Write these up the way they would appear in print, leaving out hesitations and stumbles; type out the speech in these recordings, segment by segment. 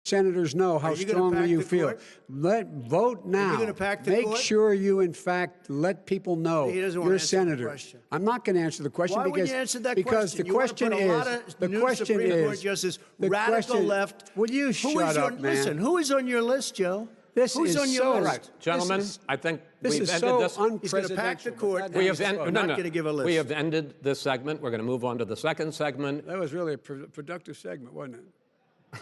senators know how strongly you feel. Vote now. Are you going to pack the Make court? sure you, in fact, let people know He doesn't want you're to a answer the senator. question. I'm not going to answer the question Why because wouldn't you answer that because question? the question you want to put a lot of the new question Supreme Court is justice, the radical question, left. Will you shut up, man? Listen, who is on your list, Joe? This Who's is on your so list? right. Gentlemen, I think This we've is ended so this. He's going to pack the unpresidential. court. We have We're not going to give a list. We have ended this segment. We're going to move on to the second segment. That was really a productive segment, wasn't it?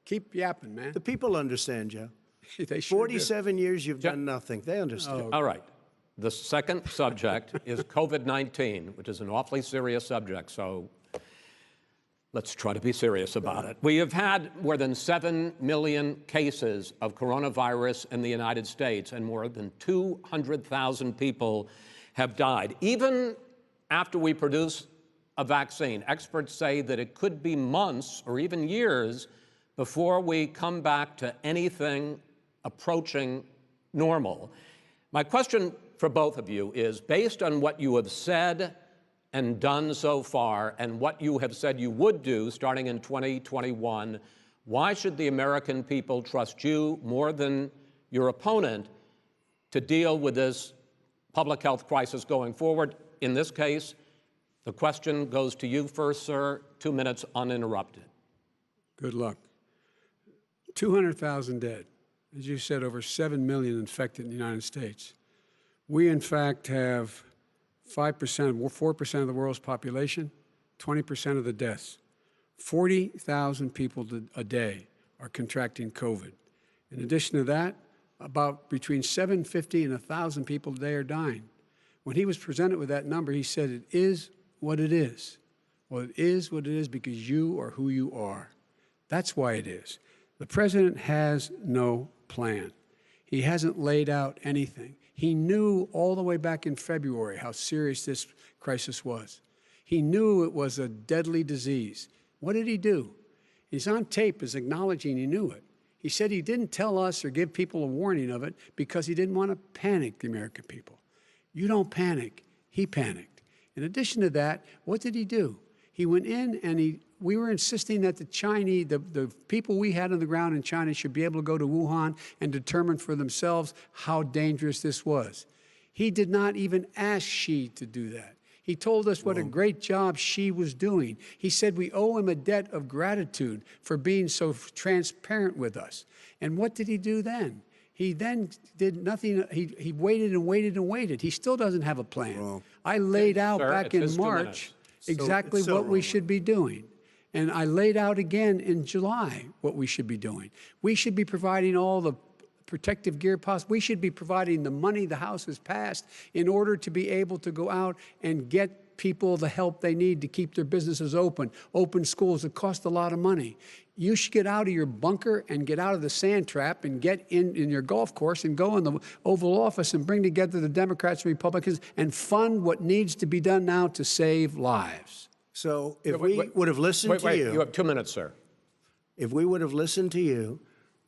Keep yapping, man. The people understand, Joe. They sure do. 47 years you've done nothing. They understand. All right. The second subject is COVID-19, which is an awfully serious subject, so let's try to be serious about it. We have had more than 7 million cases of coronavirus in the United States, and more than 200,000 people have died. Even after we produce a vaccine, experts say that it could be months or even years before we come back to anything approaching normal. My question for both of you is, based on what you have said and done so far and what you have said you would do starting in 2021, why should the American people trust you more than your opponent to deal with this public health crisis going forward? In this case, the question goes to you first, sir. 2 minutes uninterrupted. Good luck. 200,000 dead. As you said, over 7 million infected in the United States. We, in fact, have 5%, 4% of the world's population, 20% of the deaths. 40,000 people a day are contracting COVID. In addition to that, about between 750 and 1,000 people a day are dying. When he was presented with that number, he said, it is what it is. Well, it is what it is because you are who you are. That's why it is. The president has no plan. He hasn't laid out anything. He knew all the way back in February how serious this crisis was. He knew it was a deadly disease. What did he do? He's on tape as acknowledging he knew it. He said he didn't tell us or give people a warning of it because he didn't want to panic the American people. You don't panic. He panicked. In addition to that, what did he do? He went in and we were insisting that the Chinese, the people we had on the ground in China should be able to go to Wuhan and determine for themselves how dangerous this was. He did not even ask Xi to do that. He told us what a great job Xi was doing. He said we owe him a debt of gratitude for being so transparent with us. And what did he do then? He then did nothing. He waited and waited and waited. He still doesn't have a plan. I laid out back in March exactly what we should be doing. And I laid out again in July what we should be doing. We should be providing all the protective gear possible. We should be providing the money the House has passed in order to be able to go out and get people the help they need to keep their businesses open schools that cost a lot of money. You should get out of your bunker and get out of the sand trap and get in your golf course and go in the Oval Office and bring together the Democrats and Republicans and fund what needs to be done now to save lives. So if we would have listened to you... You have 2 minutes, sir. If we would have listened to you,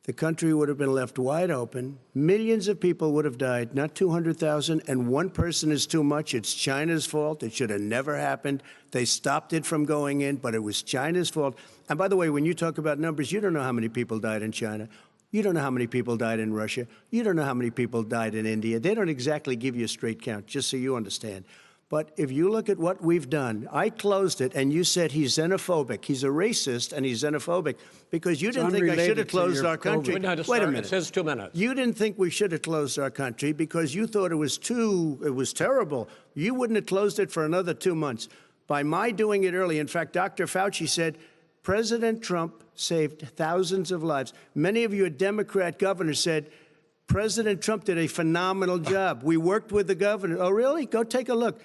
the country would have been left wide open. Millions of people would have died, not 200,000, and one person is too much. It's China's fault. It should have never happened. They stopped it from going in, but it was China's fault. And by the way, when you talk about numbers, you don't know how many people died in China. You don't know how many people died in Russia. You don't know how many people died in India. They don't exactly give you a straight count, just so you understand. But if you look at what we've done, I closed it, and you said he's xenophobic. He's a racist, and he's xenophobic because you didn't think I should have closed our country. Wait a minute. It says 2 minutes. You didn't think we should have closed our country because you thought it was terrible. You wouldn't have closed it for another 2 months. By my doing it early, in fact, Dr. Fauci said, President Trump saved thousands of lives. Many of you Democrat governors said, President Trump did a phenomenal job. We worked with the governor. Oh, really? Go take a look.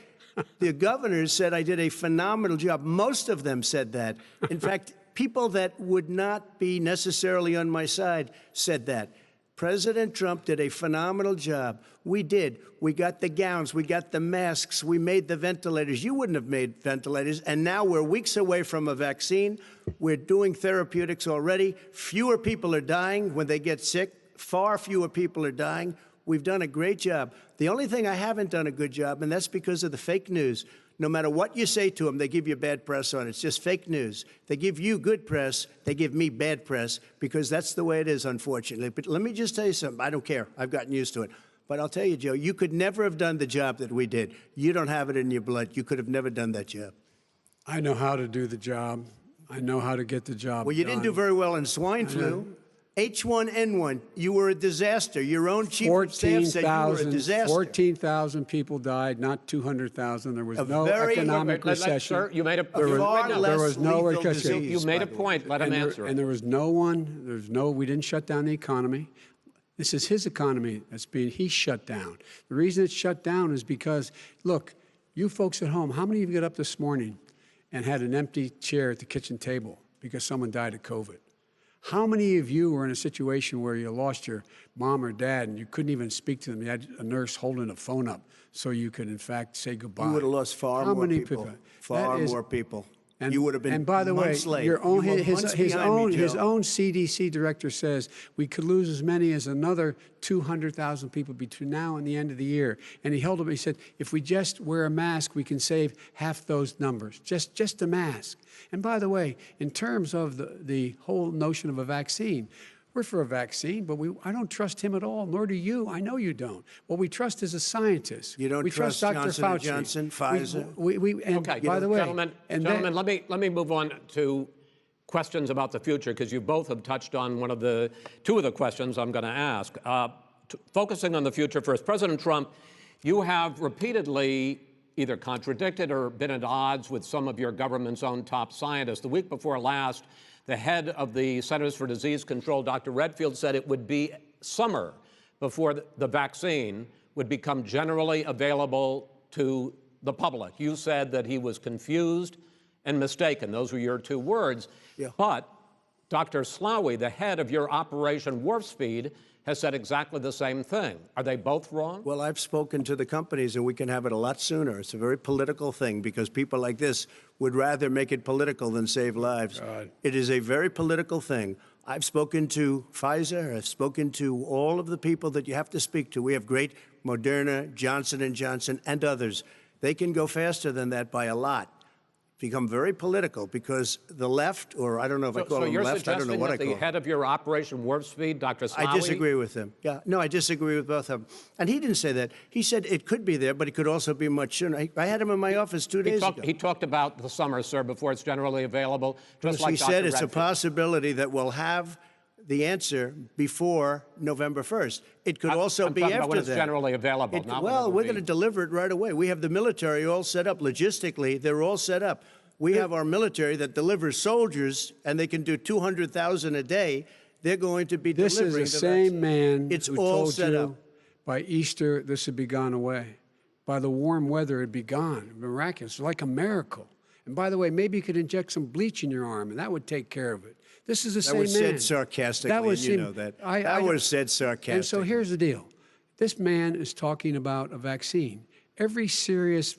The governors said I did a phenomenal job. Most of them said that. In fact, people that would not be necessarily on my side said that. President Trump did a phenomenal job. We did. We got the gowns. We got the masks. We made the ventilators. You wouldn't have made ventilators. And now we're weeks away from a vaccine. We're doing therapeutics already. Fewer people are dying when they get sick. Far fewer people are dying. We've done a great job. The only thing I haven't done a good job, and that's because of the fake news. no matter what you say to them, they give you bad press on it. It's just fake news. They give you good press, they give me bad press, because that's the way it is, unfortunately. But let me just tell you something. I don't care. I've gotten used to it. But I'll tell you, Joe, you could never have done the job that we did. You don't have it in your blood. You could have never done that job. I know how to do the job. I know how to get the job Well, you done. didn't do very well in swine flu. H1N1, you were a disaster. Your own chief of staff said you were a disaster. 14,000 people died, not 200,000. There was no very- economic recession. Sir, you made a Far point. less there was no lethal recession. disease, You made by a the way. point. Let him answer it. And there was no one, we didn't shut down the economy. This is his economy he's shut down. The reason it's shut down is because, look, you folks at home, how many of you got up this morning and had an empty chair at the kitchen table because someone died of COVID? How many of you were in a situation where you lost your mom or dad and you couldn't even speak to them? You had a nurse holding a phone up so you could, in fact, say goodbye. You would have lost far How more many people. Far more people. And, you would have been and by the way, months late. your own, You were his months behind me, his Joe. own CDC director says we could lose as many as another 200,000 people between now and the end of the year. And he held up, he said, if we just wear a mask, we can save half those numbers, just a mask. And by the way, in terms of the whole notion of a vaccine, we're for a vaccine, but I don't trust him at all, nor do you. I know you don't. What we trust is a scientist. You don't we trust Dr. Johnson Fauci. & Johnson, Pfizer? Okay, by the way, gentlemen, let me move on to questions about the future, because you both have touched on two of the questions I'm going to ask. Focusing on the future first, President Trump, you have repeatedly either contradicted or been at odds with some of your government's own top scientists. The week before last, the head of the Centers for Disease Control, Dr. Redfield, said it would be summer before the vaccine would become generally available to the public. You said that he was confused and mistaken. Those were your two words. Yeah. But Dr. Slaoui, the head of your Operation Warp Speed, has said exactly the same thing. Are they both wrong? Well, I've spoken to the companies, and we can have it a lot sooner. It's a very political thing because people like this would rather make it political than save lives. God. It is a very political thing. I've spoken to Pfizer. I've spoken to all of the people that you have to speak to. We have great Moderna, Johnson & Johnson, and others. They can go faster than that by a lot. Become very political because the left, or I don't know if I call them left, I don't know what I call the them. head of your Operation Warp Speed, Dr. Slaoui? I disagree with him. Yeah, no, I disagree with both of them. And he didn't say that. He said it could be there, but it could also be much sooner. I had him in my office 2 days ago. He talked about the summer, sir, before it's generally available, just like He Dr. said it's a Redfield. possibility that we'll have the answer before November 1st. It could also I'm be talking after about when it's that. generally available, not when it Well, will we're be. going to deliver it right away. We have the military all set up logistically. They're all set up. We have our military that delivers soldiers, and they can do 200,000 a day. They're going to be This delivering is the vaccine. same man It's who all told set you up. by Easter this would be gone away. By the warm weather, it'd be gone. Miraculous, like a miracle. And by the way, maybe you could inject some bleach in your arm, and that would take care of it. This is the same That man. was said sarcastically, and you know that. That was said sarcastically. And so here's the deal. This man is talking about a vaccine. Every serious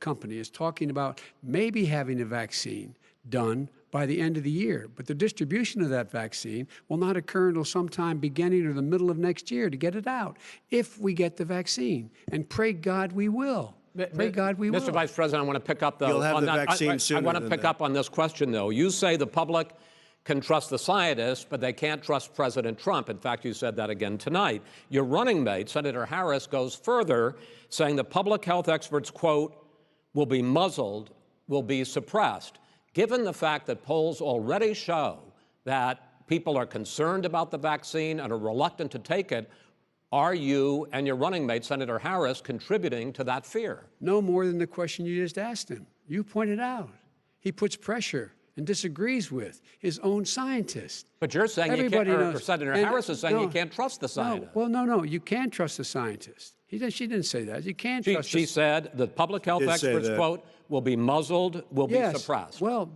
company is talking about maybe having a vaccine done by the end of the year. But the distribution of that vaccine will not occur until sometime beginning or the middle of next year to get it out, if we get the vaccine. And pray God we will. Pray God we will. Mr. Vice President, I want to pick up, though. You'll have on the that. vaccine sooner I want to than pick that. up on this question, though. You say the public can trust the scientists, but they can't trust President Trump. In fact, you said that again tonight. Your running mate, Senator Harris, goes further, saying the public health experts, quote, will be muzzled, will be suppressed. Given the fact that polls already show that people are concerned about the vaccine and are reluctant to take it, are you and your running mate, Senator Harris, contributing to that fear? No more than the question you just asked him. You pointed out. He puts pressure and disagrees with his own scientists. But you're saying Everybody you can't, or knows. Senator And, Harris is saying no, you can't trust the scientists. No. You can trust the scientists. She didn't say that. You can't trust She said the public health Did say experts, that. quote, will be muzzled, will be suppressed. Well,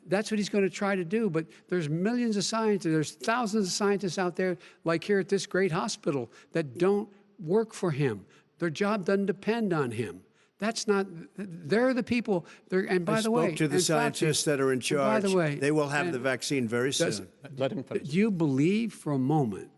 that's what he's going to try to do. But there's millions of scientists, there's thousands of scientists out there, like here at this great hospital, that don't work for him. Their job doesn't depend on him. That's not, they're the people, and by the way. I spoke to the and Fauci, scientists that are in charge. By the way. They will have the vaccine very soon. Let him finish. Do you believe for a moment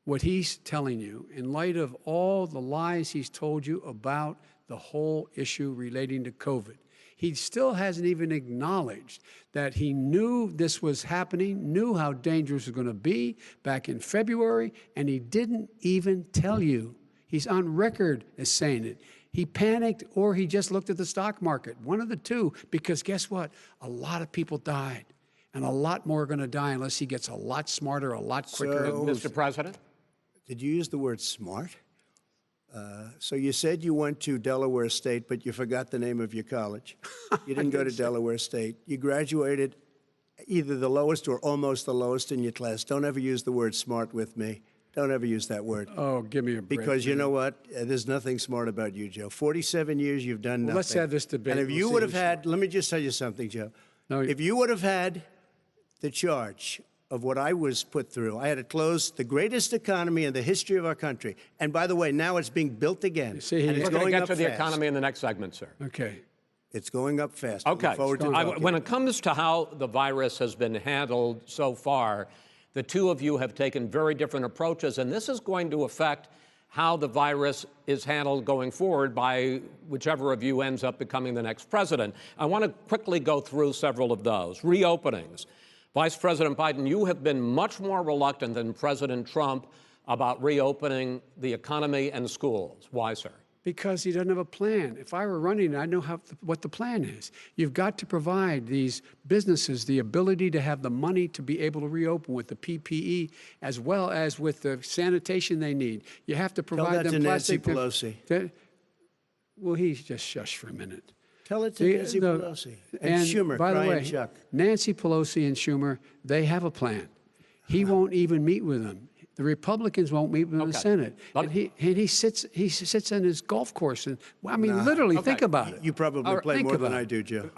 what he's telling you in light of all the lies he's told you about the whole issue relating to COVID. He still hasn't even acknowledged that he knew this was happening, knew how dangerous it was going to be back in February, and he didn't even tell you. He's on record as saying it. He panicked or he just looked at the stock market, one of the two, because guess what? A lot of people died, and a lot more are going to die unless he gets a lot smarter, a lot quicker. Mr. President? Did you use the word smart? So you said you went to Delaware State, but you forgot the name of your college. You didn't go to Delaware State. You graduated either the lowest or almost the lowest in your class. Don't ever use the word smart with me. Don't ever use that word. Oh, give me a break. Because you know what? There's nothing smart about you, Joe. 47 years, you've done nothing. Let's have this debate. And if you We'll would see have who's had, let me just tell you something, Joe. No, If you would have had the charge of what I was put through, I had to close the greatest economy in the history of our country. And by the way, now it's being built again. see, and he's it's We're going to going get up to the fast. economy in the next segment, sir. Okay. It's going up fast. Okay. Look forward to talking. When it comes to how the virus has been handled so far, the two of you have taken very different approaches, and this is going to affect how the virus is handled going forward by whichever of you ends up becoming the next president. I want to quickly go through several of those. Reopenings. Vice President Biden, you have been much more reluctant than President Trump about reopening the economy and schools. Why, sir? Because he doesn't have a plan. If I were running, I know what the plan is. You've got to provide these businesses the ability to have the money to be able to reopen with the PPE as well as with the sanitation they need. You have to provide that them to Nancy plastic. Pelosi. Well, he's just shush for a minute. Tell it to Nancy Pelosi. And Schumer, by the Brian way, Chuck. Nancy Pelosi and Schumer, they have a plan. He won't even meet with them. The Republicans won't meet with him in the Senate. And he sits in his golf course. And I mean, literally, think about it. You probably play think more than about I it. do, Joe.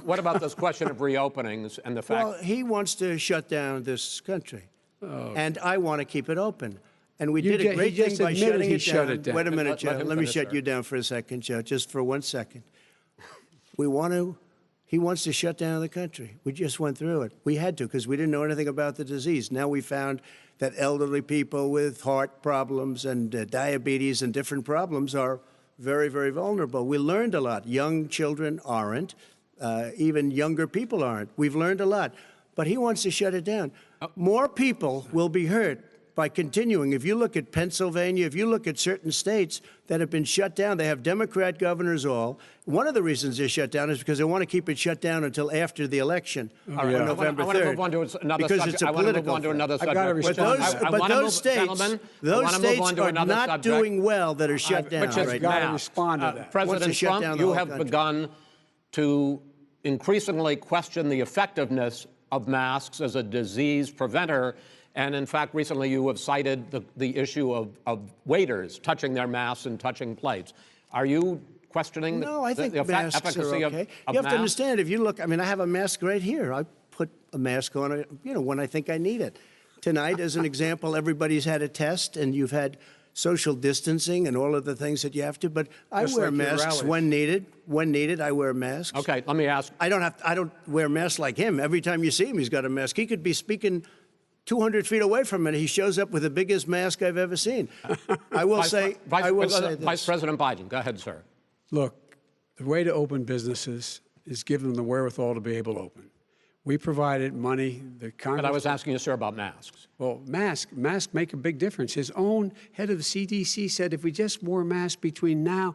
What about this question of reopenings and the fact? Well, he wants to shut down this country, and I want to keep it open. And we did a great he thing just by admitted shutting he it shut down. it down. Wait a minute, Let Joe. him Let me finish, shut sir. you down for a second, Joe, just for 1 second. He wants to shut down the country. We just went through it. We had to because we didn't know anything about the disease. Now we found that elderly people with heart problems and diabetes and different problems are very, very vulnerable. We learned a lot. Young children aren't. Even younger people aren't. We've learned a lot. But he wants to shut it down. More people will be hurt by continuing. If you look at Pennsylvania, if you look at certain states that have been shut down, they have Democrat governors all. One of the reasons they're shut down is because they want to keep it shut down until after the election on November 3rd. I want to move on to another because subject. it's a I want to move political on to thing. another I've subject. got to But respond. those states are not doing well that are shut down Which is right gotta now. now. respond to that. Wants President to shut Trump, down the you whole have country. begun to increasingly question the effectiveness of masks as a disease preventer. And in fact, recently you have cited the issue of waiters touching their masks and touching plates. Are you questioning No, I think the masks efficacy are okay. of You have masks? to understand, if you look, I mean, I have a mask right here. I put a mask on, when I think I need it. Tonight, as an example, everybody's had a test, and you've had social distancing and all of the things that you have to. But I Just wear like your masks rallies. when needed. When needed, I wear masks. Okay, let me ask. I don't wear masks like him. Every time you see him, he's got a mask. He could be speaking 200 feet away from it. He shows up with the biggest mask I've ever seen. I will say this. Vice President Biden, go ahead, sir. Look, the way to open businesses is give them the wherewithal to be able to open. We provided money. The Congress. But I was asking you, sir, about masks. Well, masks make a big difference. His own head of the CDC said if we just wore masks between now,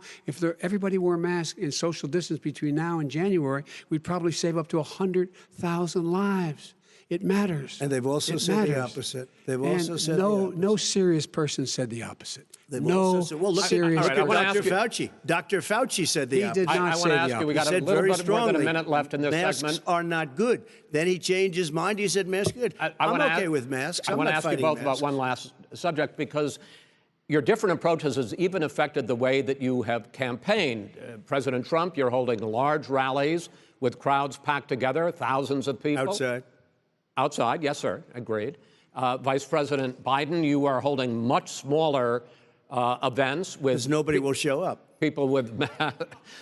everybody wore masks in social distance between now and January, we'd probably save up to 100,000 lives. It matters. And they've also It said the matters. opposite. They've And also said the opposite. no serious person said the opposite. They've No also said, well, look serious at all right, I wanna Dr. ask you- Fauci. Dr. Fauci said the He opposite. did not I say want to the ask you, we got a said little very bit more than strongly, a minute left in this masks segment. are not good. Then he changed his mind. He said masks are good. I I'm wanna okay ask- with masks. I I'm want to not ask you fighting both masks. about one last subject, because your different approaches has even affected the way that you have campaigned. President Trump, you're holding large rallies with crowds packed together, thousands of people. Outside. Outside, yes, sir, agreed. Vice President Biden, you are holding much smaller events with Because nobody will show up. people with. Well,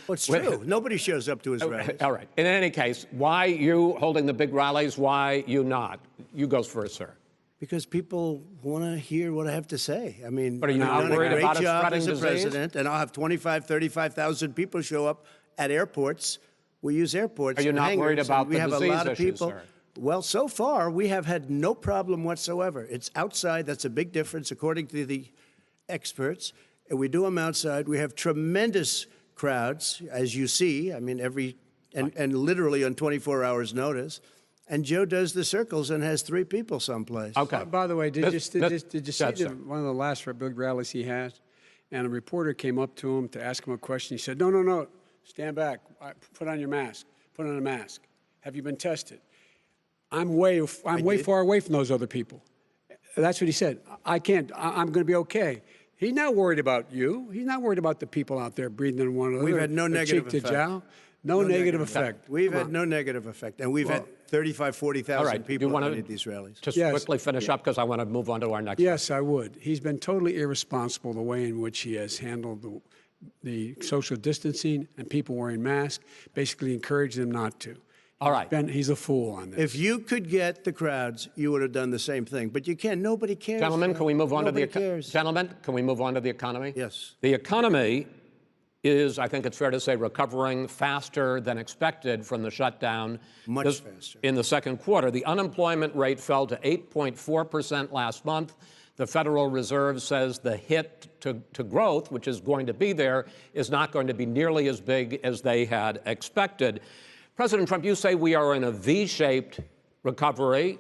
it's true. Nobody shows up to his rallies. All right. In any case, why you holding the big rallies? Why you not? You go first, sir. Because people want to hear what I have to say. I mean, But are you I've not done a worried great about it job spreading as a disease? president, and I'll have 35,000 people show up at airports. We use airports. Are you and not worried hangars, about and we the have a disease lot of issue, people. sir? Well, so far we have had no problem whatsoever. It's outside. That's a big difference, according to the experts. And we do them outside. We have tremendous crowds, as you see. I mean, and literally on 24 hours' notice. And Joe does the circles and has 3 people someplace. Okay. By the way, did you see Yes, sir. one of the last big rallies he had? And a reporter came up to him to ask him a question. He said, no, stand back. Put on your mask. Put on a mask. Have you been tested? I'm way far away from those other people. That's what he said. I can't. I'm going to be okay. He's not worried about you. He's not worried about the people out there breathing in one another. We've had no negative cheek to effect. jowl. No negative effect. We've Come had on. no negative effect. And we've had 35, 40,000 All right. Do you people want at to any of these rallies. just Yes. quickly finish up because I want to move on to our next? Yes, I would. He's been totally irresponsible the way in which he has handled the social distancing and people wearing masks, basically encouraged them not to. All right. He's a fool on this. If you could get the crowds, you would have done the same thing. But you can't. Nobody cares. Gentlemen, can we move on to the Nobody cares. Gentlemen, can we move on to the economy? Yes. The economy is, I think it's fair to say, recovering faster than expected from the shutdown. Much faster. In the second quarter, the unemployment rate fell to 8.4% last month. The Federal Reserve says the hit to growth, which is going to be there, is not going to be nearly as big as they had expected. President Trump, you say we are in a V-shaped recovery.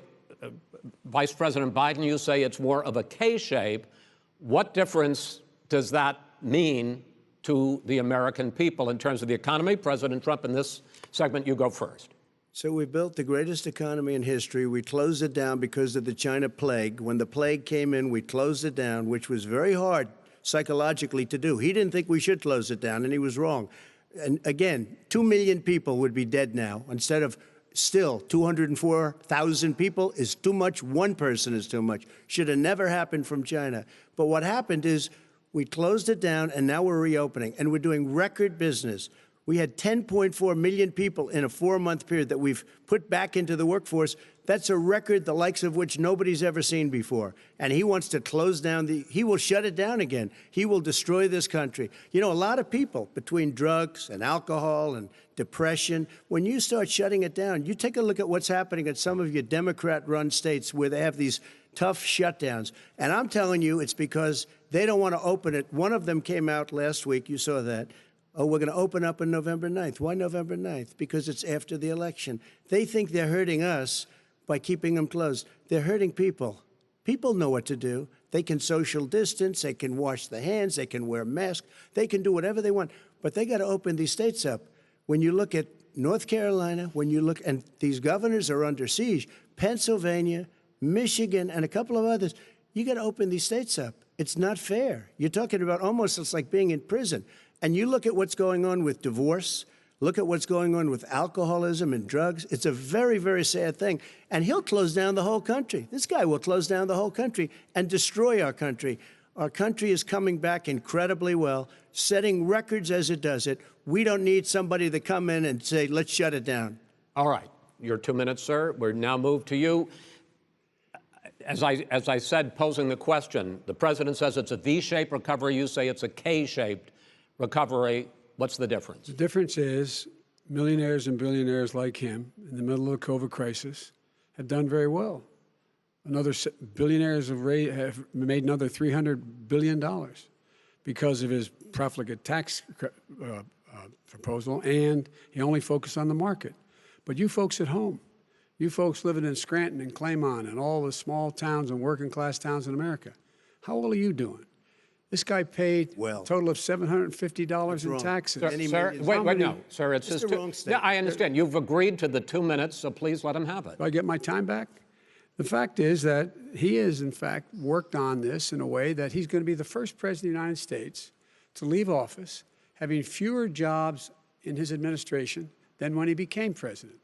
Vice President Biden, you say it's more of a K-shape. What difference does that mean to the American people in terms of the economy? President Trump, in this segment, you go first. So we built the greatest economy in history. We closed it down because of the China plague. When the plague came in, we closed it down, which was very hard psychologically to do. He didn't think we should close it down, and he was wrong. And again, 2 million people would be dead now instead of still 204,000 people is too much. One person is too much. Should have never happened from China. But what happened is we closed it down, and now we're reopening, and we're doing record business. We had 10.4 million people in a 4-month period that we've put back into the workforce. That's a record the likes of which nobody's ever seen before. And he wants to close down he will shut it down again. He will destroy this country. You know, a lot of people, between drugs and alcohol and depression, when you start shutting it down, you take a look at what's happening at some of your Democrat-run states where they have these tough shutdowns. And I'm telling you, it's because they don't want to open it. One of them came out last week. You saw that. Oh, we're going to open up on November 9th. Why November 9th? Because it's after the election. They think they're hurting us by keeping them closed. They're hurting people. People know what to do. They can social distance. They can wash their hands. They can wear masks. They can do whatever they want. But they got to open these states up. When you look at North Carolina, when you look, and these governors are under siege, Pennsylvania, Michigan, and a couple of others, you got to open these states up. It's not fair. You're talking about almost it's like being in prison. And you look at what's going on with divorce, look at what's going on with alcoholism and drugs. It's a very, very sad thing. And he'll close down the whole country. This guy will close down the whole country and destroy our country. Our country is coming back incredibly well, setting records as it does it. We don't need somebody to come in and say, let's shut it down. All right. Your 2 minutes, sir. We're now moved to you. As I said, posing the question, the president says it's a V-shaped recovery. You say it's a K-shaped recovery. What's the difference? The difference is millionaires and billionaires like him in the middle of the COVID crisis have done very well. Billionaires have made another $300 billion because of his profligate tax proposal, and he only focused on the market. But you folks at home, you folks living in Scranton and Claymont and all the small towns and working class towns in America, how well are you doing? This guy paid a total of $750 in taxes. Sir, wait, no, sir, it's Just his the wrong state. Yeah, I understand. You've agreed to the 2 minutes, so please let him have it. Do I get my time back? The fact is that he has, in fact, worked on this in a way that he's going to be the first president of the United States to leave office having fewer jobs in his administration than when he became president.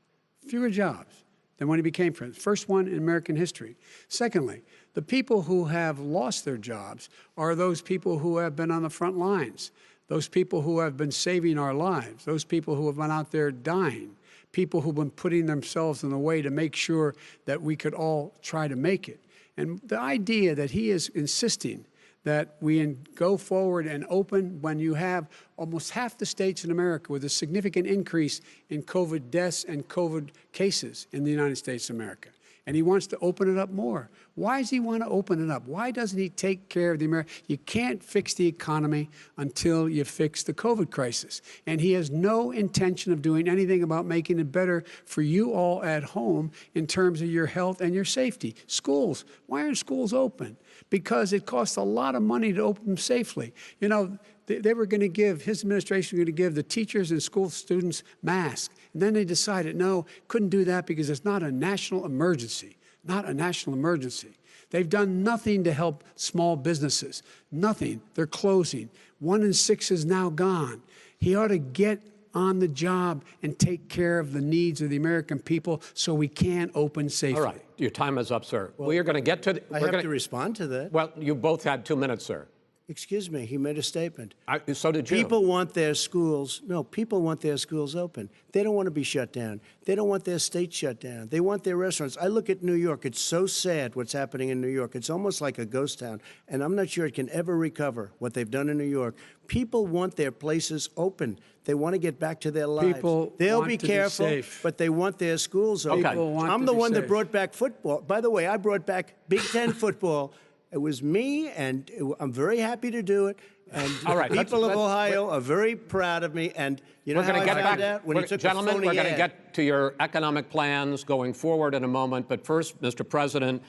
Fewer jobs than when he became president. First one in American history. Secondly, the people who have lost their jobs are those people who have been on the front lines, those people who have been saving our lives, those people who have been out there dying people who've been putting themselves in the way to make sure that we could all try to make it. And the idea that he is insisting that we go forward and open when you have almost half the states in America with a significant increase in COVID deaths and COVID cases in the United States of America. And he wants to open it up more. Why does he want to open it up? Why doesn't he take care of the American? You can't fix the economy until you fix the COVID crisis. And he has no intention of doing anything about making it better for you all at home in terms of your health and your safety. Schools, why aren't schools open? Because it costs a lot of money to open them safely. You know, they were going to give, his administration was going to give the teachers and school students masks. And then they decided, no, couldn't do that because it's not a national emergency, not a national emergency. They've done nothing to help small businesses, nothing. They're closing. 1 in 6 is now gone. He ought to get on the job and take care of the needs of the American people so we can open safely. All right, your time is up, sir. Well, we are going to get to... I have to respond to that. Well, you both had 2 minutes, sir. Excuse me, he made a statement. So did you. People want their schools, people want their schools open. They don't want to be shut down. They don't want their state shut down. They want their restaurants. I look at New York. It's so sad what's happening in New York. It's almost like a ghost town. And I'm not sure it can ever recover what they've done in New York. People want their places open. They want to get back to their lives. They'll be careful, but they want their schools open. I'm the one that brought back football. By the way, I brought back Big Ten football. It was me, and I'm very happy to do it. And people of Ohio are very proud of me. And you know how I found out? When he took Gentlemen, a phony we're going to ad. get to your economic plans going forward in a moment. But first, Mr. President,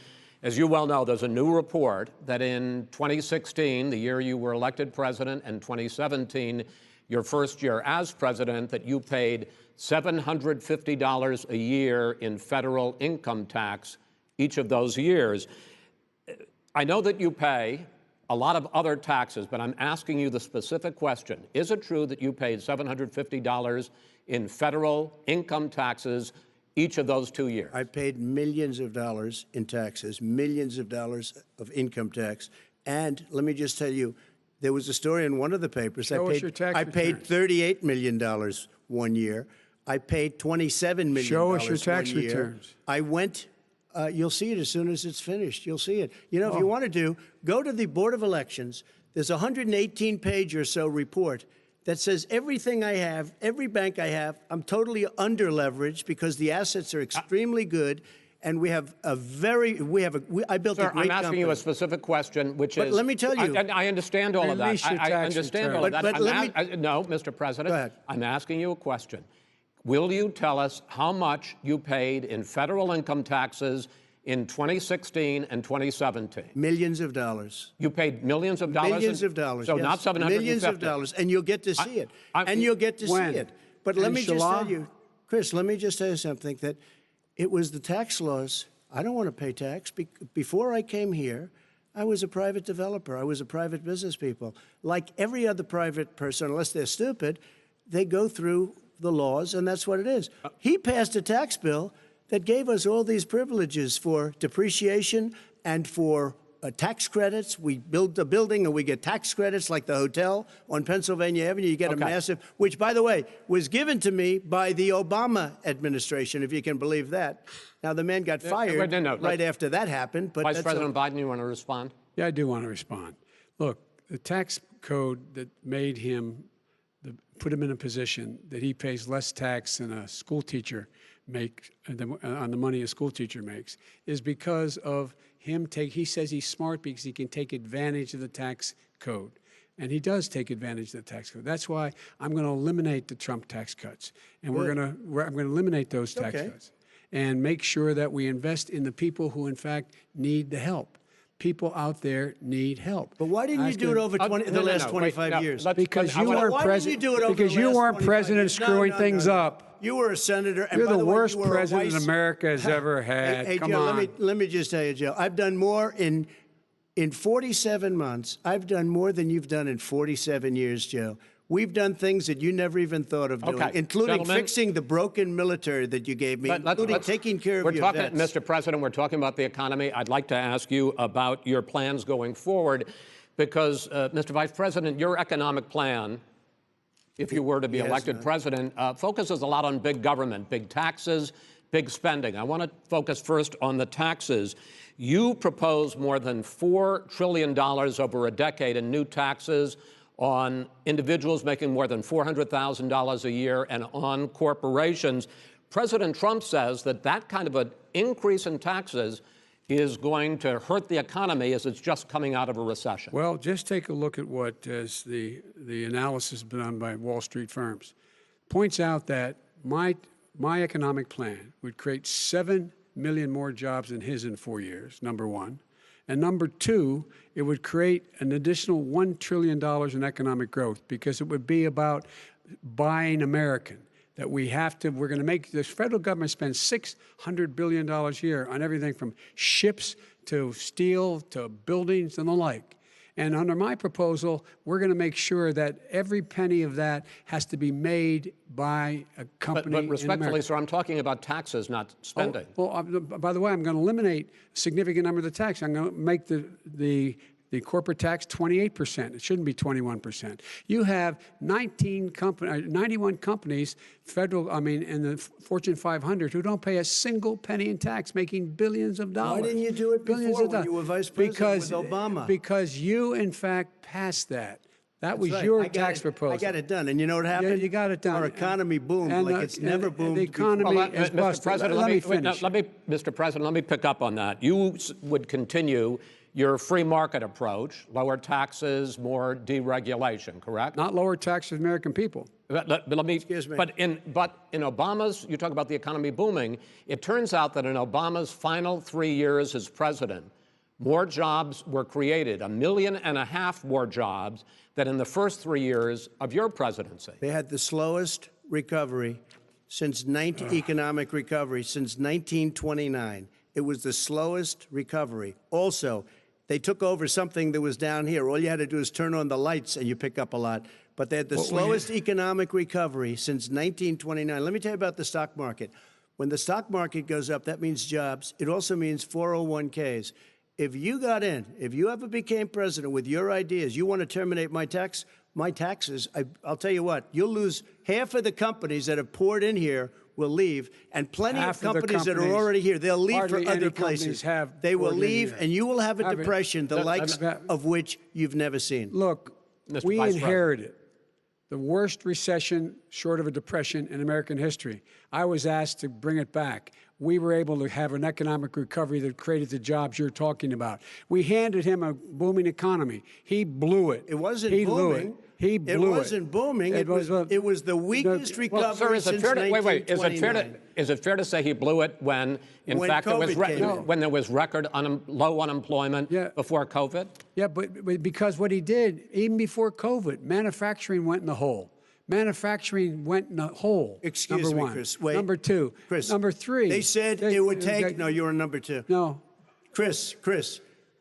as you well know, there's a new report that in 2016, the year you were elected president, and 2017, your first year as president, that you paid $750 a year in federal income tax each of those years. I know that you pay a lot of other taxes, but I'm asking you the specific question. Is it true that you paid $750 in federal income taxes each of those 2 years? I paid millions of dollars in taxes, millions of dollars of income tax. And let me just tell you, there was a story in one of the papers. Show us your tax I paid $38 million one year. I paid $27 million Show us your tax one year. returns. I went... you'll see it as soon as it's finished. You'll see it. You know, if you want to go to the Board of Elections. There's a 118-page or so report that says everything I have, every bank I have, I'm totally under-leveraged because the assets are extremely good, and we have a very, I built a great company. I'm asking you a specific question, which is... But let me tell you... I understand all of that. I understand all of that. No, Mr. President. Go ahead. I'm asking you a question. Will you tell us how much you paid in federal income taxes in 2016 and 2017? Millions of dollars. You paid millions of dollars? Millions of dollars, So yes. not 750? Millions of dollars, and you'll get to see it. And you'll get to see it. But let me just tell you, Chris, let me just tell you something, that it was the tax laws. I don't want to pay tax. Before I came here, I was a private developer. I was a private business people. Like every other private person, unless they're stupid, they go through the laws, and that's what it is. He passed a tax bill that gave us all these privileges for depreciation and for tax credits. We build a building and we get tax credits, like the hotel on Pennsylvania Avenue. You get a massive, which, by the way, was given to me by the Obama administration, if you can believe that. Now, the man got fired right after that happened. But Vice President Biden, you want to respond? Yeah, I do want to respond. Look, the tax code that made him, put him in a position that he pays less tax than a school teacher makes on the money a school teacher makes is because of him he says he's smart because he can take advantage of the tax code. And he does take advantage of the tax code. That's why I'm going to eliminate the Trump tax cuts. And I'm going to eliminate those tax cuts and make sure that we invest in the people who, in fact, need the help. People out there need help. But why didn't you do it over the last 25 years? Because you weren't president. Because you weren't president screwing things up. You were a senator. And You're by the way, worst you were president America has ever had. Hey, Come Joe, on. let me just tell you, Joe. I've done more in 47 months. I've done more than you've done in 47 years, Joe. We've done things that you never even thought of doing, including fixing the broken military that you gave me, including taking care of your vets. Mr. President, we're talking about the economy. I'd like to ask you about your plans going forward because, Mr. Vice President, your economic plan if you were to be elected president, focuses a lot on big government, big taxes, big spending. I want to focus first on the taxes. You propose more than $4 trillion over a decade in new taxes on individuals making more than $400,000 a year and on corporations. President Trump says that that kind of an increase in taxes is going to hurt the economy as it's just coming out of a recession. Well, just take a look at what is the analysis done by Wall Street firms. Points out that my economic plan would create 7 million more jobs than his in 4 years, number one. And number two, it would create an additional $1 trillion in economic growth because it would be about buying American. That we're going to make this federal government spend $600 billion a year on everything from ships to steel to buildings and the like. And under my proposal, we're going to make sure that every penny of that has to be made by a company. But respectfully, sir, I'm talking about taxes, not spending. Oh, well, by the way, I'm going to eliminate a significant number of the tax. I'm going to make the corporate tax 28%. It shouldn't be 21%. You have 91 companies, in the Fortune 500 who don't pay a single penny in tax, making billions of dollars. Why didn't you do it before when you were vice president with Obama? Because you, in fact, passed that. That was your tax proposal. I got it done. And you know what happened? Yeah, you got it done. Our economy boomed like it's never boomed The economy is Mr. busted. President, Let me finish. Mr. President, let me pick up on that. You would continue your free market approach, lower taxes, more deregulation, correct? Not lower taxes for the American people. Excuse me. But in Obama's, you talk about the economy booming, it turns out that in Obama's final 3 years as president, more jobs were created, 1.5 million more jobs than in the first 3 years of your presidency. They had the slowest recovery economic recovery since 1929. It was the slowest recovery. Also, they took over something that was down here. All you had to do is turn on the lights and you pick up a lot. But they had the slowest economic recovery since 1929. Let me tell you about the stock market. When the stock market goes up, that means jobs. It also means 401ks. If you got in, if you ever became president with your ideas, you want to terminate my taxes, I'll tell you what, you'll lose half of the companies that have poured in here will leave, and plenty of companies that are already here, they'll leave for other places. They will leave, and you will have a depression, the likes of which you've never seen. Look, we inherited the worst recession short of a depression in American history. I was asked to bring it back. We were able to have an economic recovery that created the jobs you're talking about. We handed him a booming economy. He blew it. It wasn't booming. Blew He blew it. It wasn't booming. It was the weakest recovery since 1929. Is it fair to say he blew it when fact, there was record low unemployment before COVID? Yeah, but because what he did, even before COVID, manufacturing went in the hole. Manufacturing went in the hole. Excuse me, one. Chris. Wait. Number two. Chris. Number three. They said it would take. No, you're on number two. No. Chris.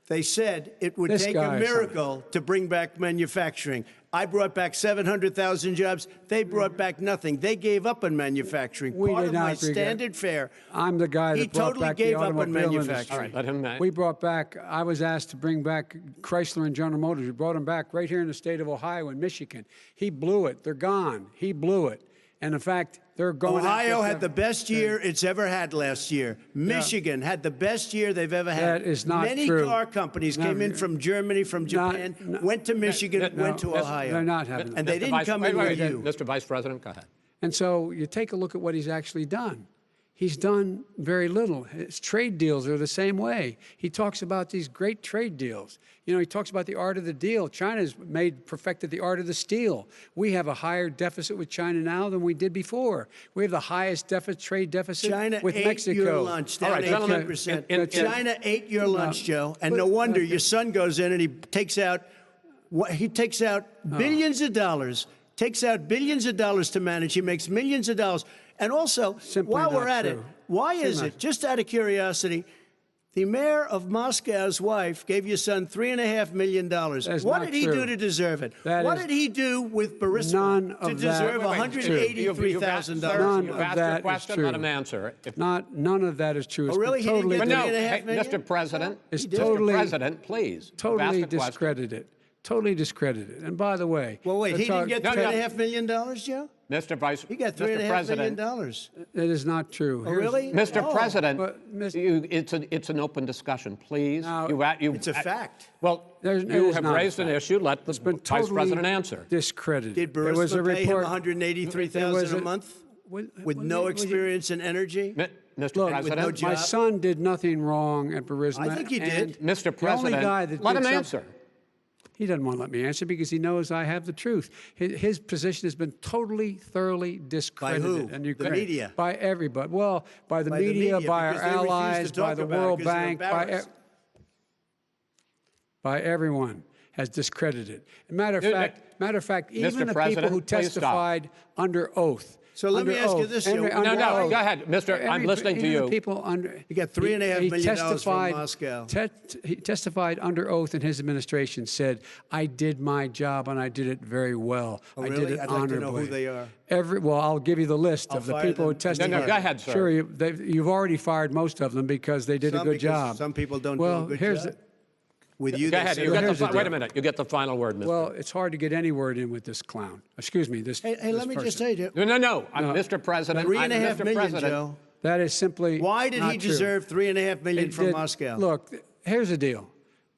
They said it would take a miracle to bring back manufacturing. I brought back 700,000 jobs. They brought back nothing. They gave up on manufacturing. Part of my standard fare. I'm the guy that brought back the automobile industry. All right, let him. We brought back. I was asked to bring back Chrysler and General Motors. We brought them back right here in the state of Ohio and Michigan. He blew it. They're gone. He blew it. And in fact, they're going. Ohio had the best year it's ever had last year. Michigan had the best year they've ever had. That is not Many true. Car companies came in from Germany, from Japan, went to Michigan, went to Ohio. They're not having. And they didn't come in with you. Mr. Vice President, go ahead. And so you take a look at what he's actually done. He's done very little. His trade deals are the same way. He talks about these great trade deals. You know, he talks about the art of the deal. China's perfected the art of the steal. We have a higher deficit with China now than we did before. We have the highest trade deficit with Mexico. China ate your lunch, down 18%. China ate your lunch, Joe. And no wonder your son goes in and he takes out billions of dollars. Takes out billions of dollars to manage. He makes millions of dollars. And also, while we're at it, why is it, just out of curiosity, the mayor of Moscow's wife gave your son $3.5 million. What did he do to deserve it? What did he do with Burisma to deserve $183,000? You've asked your question, let him answer. None of that is true. Oh, really? He didn't get $3.5 million? Mr. President, Mr. President, please. Totally discredited. totally discredited. And by the way, Well, wait, he didn't get No, no. $3.5 million, Joe? Mr. Vice, He got Mr. $3.5 million. President, it is not true. Oh, really? Mr. Oh. President, But, it's an open discussion, please. Now, It's a fact. Well, There's- it you is have not a raised an fact. issue. Let the It's been Vice totally President answer. discredited. Did There was a Burisma pay him report. $183,000 a month with no experience in energy? Mr. Look, President, no job. my son did nothing wrong at Burisma. I think he did. and Mr. the only guy President, that let did him something- answer. He doesn't want to let me answer because he knows I have the truth. His position has been totally, thoroughly discredited. who? And The media? By everybody. Well, by the By the media, media, by our because they refuse to allies, by talk the about it World because they're Bank, embarrassed. by everyone has discredited. Matter of fact, even Mr. the people President, who please stop. testified under oath. So let me under ask you oath, this, under- Joe. under No, no, oath. go ahead, Mr. I'm listening to Even you. the people under. He got $3.5 million from testified- Moscow. He testified under oath in his administration, said, I did my job and I did it very well. Oh, I did really? it I'd like to know honorably. who they are. Well, I'll give you the list I'll of the fire people who them. testified. No, go ahead, sir. Sure, you've already fired most of them because they did a Some, good because job. some people don't do well, a good here's job. The, With you, Go they ahead. said- You get here's the wait a deal. minute. You get the final word, Mr. well, it's hard to get any word in with this clown. Excuse me, this. Hey, this let me just person. say, No. Mr. President. $3.5 Mr. million, President, Joe. That is simply. Why did not he true. deserve $3.5 million It from did- Moscow? Look, here's the deal.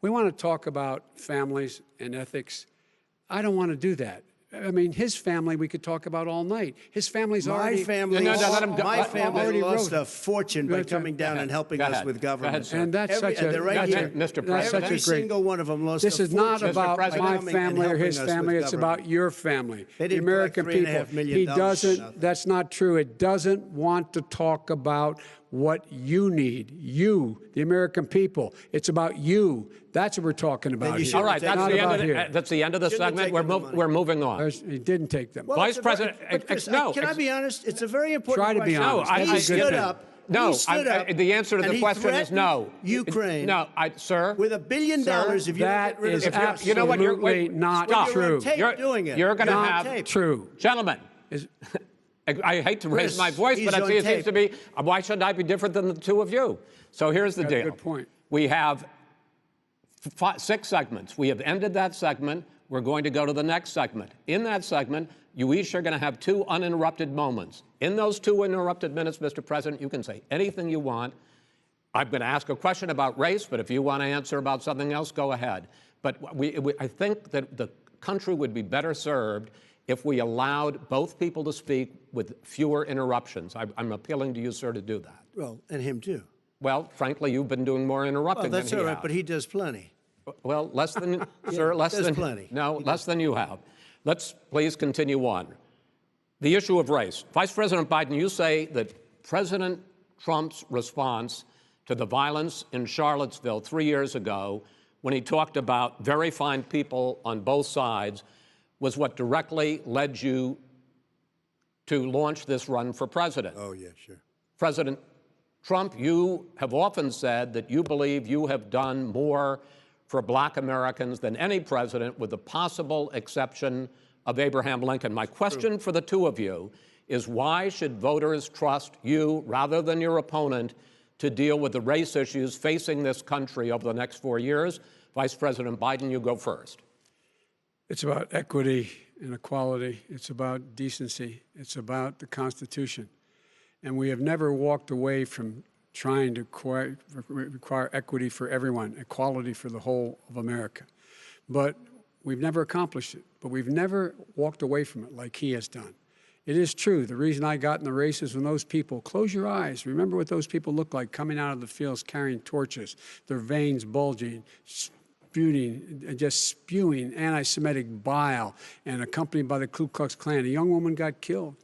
We want to talk about families and ethics. I don't want to do that. I mean, his family we could talk about all night. His family's My already. family, No, let him go. my Let- family already lost wrote- a fortune by Go ahead. coming down and helping Go us ahead. with Go ahead, government. sir. And that's such a. they're right That's here. it, Mr. That's President. such Every a great. single one of them lost This a is not fortune about by President. my coming and family or helping his us with family. It's government. about your family, They the didn't American collect people. $3.5 million He for doesn't. nothing. That's not true. It doesn't want to talk about what you need. You, the American people. It's about you. That's what we're talking about you here. should All right, Take that's Not the end about of here. that's the end of the Shouldn't have segment. taken the money. We're moving on. He didn't take them. Well, Vice it's a very- President, but Chris, no, can I be honest? It's a very important Try to be question. honest. No, He stood thing. up. No, he stood up, the answer to and the he question is no. threatened Ukraine. No, sir. With $1 billion, if you that don't get rid of is the If you're- Russians. you know what, you're- absolutely wait, not stop. You're on true. tape doing it. You're going to You're on have tape. True. Gentlemen. Is- I hate to raise Chris, my voice, he's but on it seems tape. to be, why shouldn't I be different than the two of you? So here's the Got a deal. good point. We have 6 segments. We have ended that segment. We're going to go to the next segment. In that segment, you each are going to have 2 uninterrupted moments. In those 2 uninterrupted minutes, Mr. President, you can say anything you want. I'm going to ask a question about race, but if you want to answer about something else, go ahead. But I think that the country would be better served if we allowed both people to speak with fewer interruptions. I'm appealing to you, sir, to do that. Well, and him too. Well, frankly, you've been doing more interrupting Well, that's than all he right, has. but he does plenty. Well, less than, sir, less there's than. plenty. No, less than you have. Let's please continue on. The issue of race. Vice President Biden, you say that President Trump's response to the violence in Charlottesville 3 years ago, when he talked about very fine people on both sides, was what directly led you to launch this run for president. Oh, yeah, sure. President Trump, you have often said that you believe you have done more for black Americans than any president, with the possible exception of Abraham Lincoln. My question for the two of you is, why should voters trust you rather than your opponent to deal with the race issues facing this country over the next 4 years? Vice President Biden, you go first. It's about equity and equality. It's about decency. It's about the Constitution. And we have never walked away from trying to require equity for everyone, equality for the whole of America. But we've never accomplished it. But we've never walked away from it like he has done. It is true. The reason I got in the race is when those people, close your eyes, remember what those people looked like coming out of the fields carrying torches, their veins bulging, just spewing anti-Semitic bile, and accompanied by the Ku Klux Klan. A young woman got killed.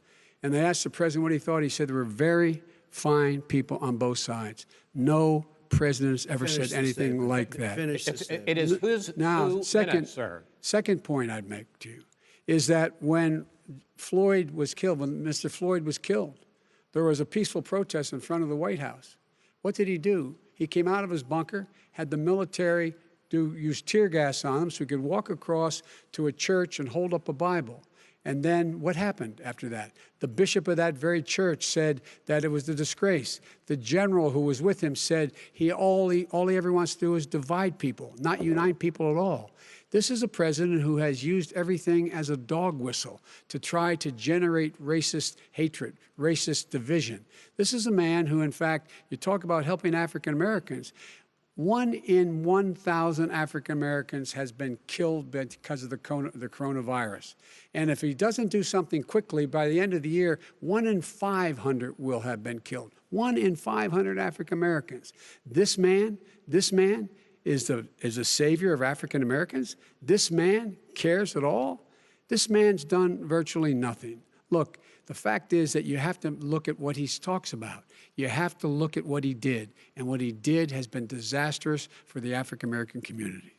And they asked the president what he thought. He said there were very fine people on both sides. No president has ever said anything like that. Finish the statement. It is whose Now, 2 minutes, sir. second point I'd make to you is that when Floyd was killed, when Mr. Floyd was killed, there was a peaceful protest in front of the White House. What did he do? He came out of his bunker, had the military use tear gas on him so he could walk across to a church and hold up a Bible. And then what happened after that? The bishop of that very church said that it was a disgrace. The general who was with him said all he ever wants to do is divide people, not unite people at all. This is a president who has used everything as a dog whistle to try to generate racist hatred, racist division. This is a man who, in fact, you talk about helping African Americans. 1 in 1,000 African Americans has been killed because of the coronavirus. And if he doesn't do something quickly, by the end of the year, 1 in 500 will have been killed. 1 in 500 African Americans. This man is a savior of African Americans. This man cares at all. This man's done virtually nothing. Look, the fact is that you have to look at what he talks about. You have to look at what he did. And what he did has been disastrous for the African American community.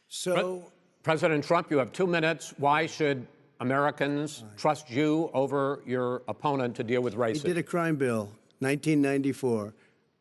So, President Trump, you have 2 minutes. Why should Americans trust you over your opponent to deal with racism? he did a crime bill, 1994,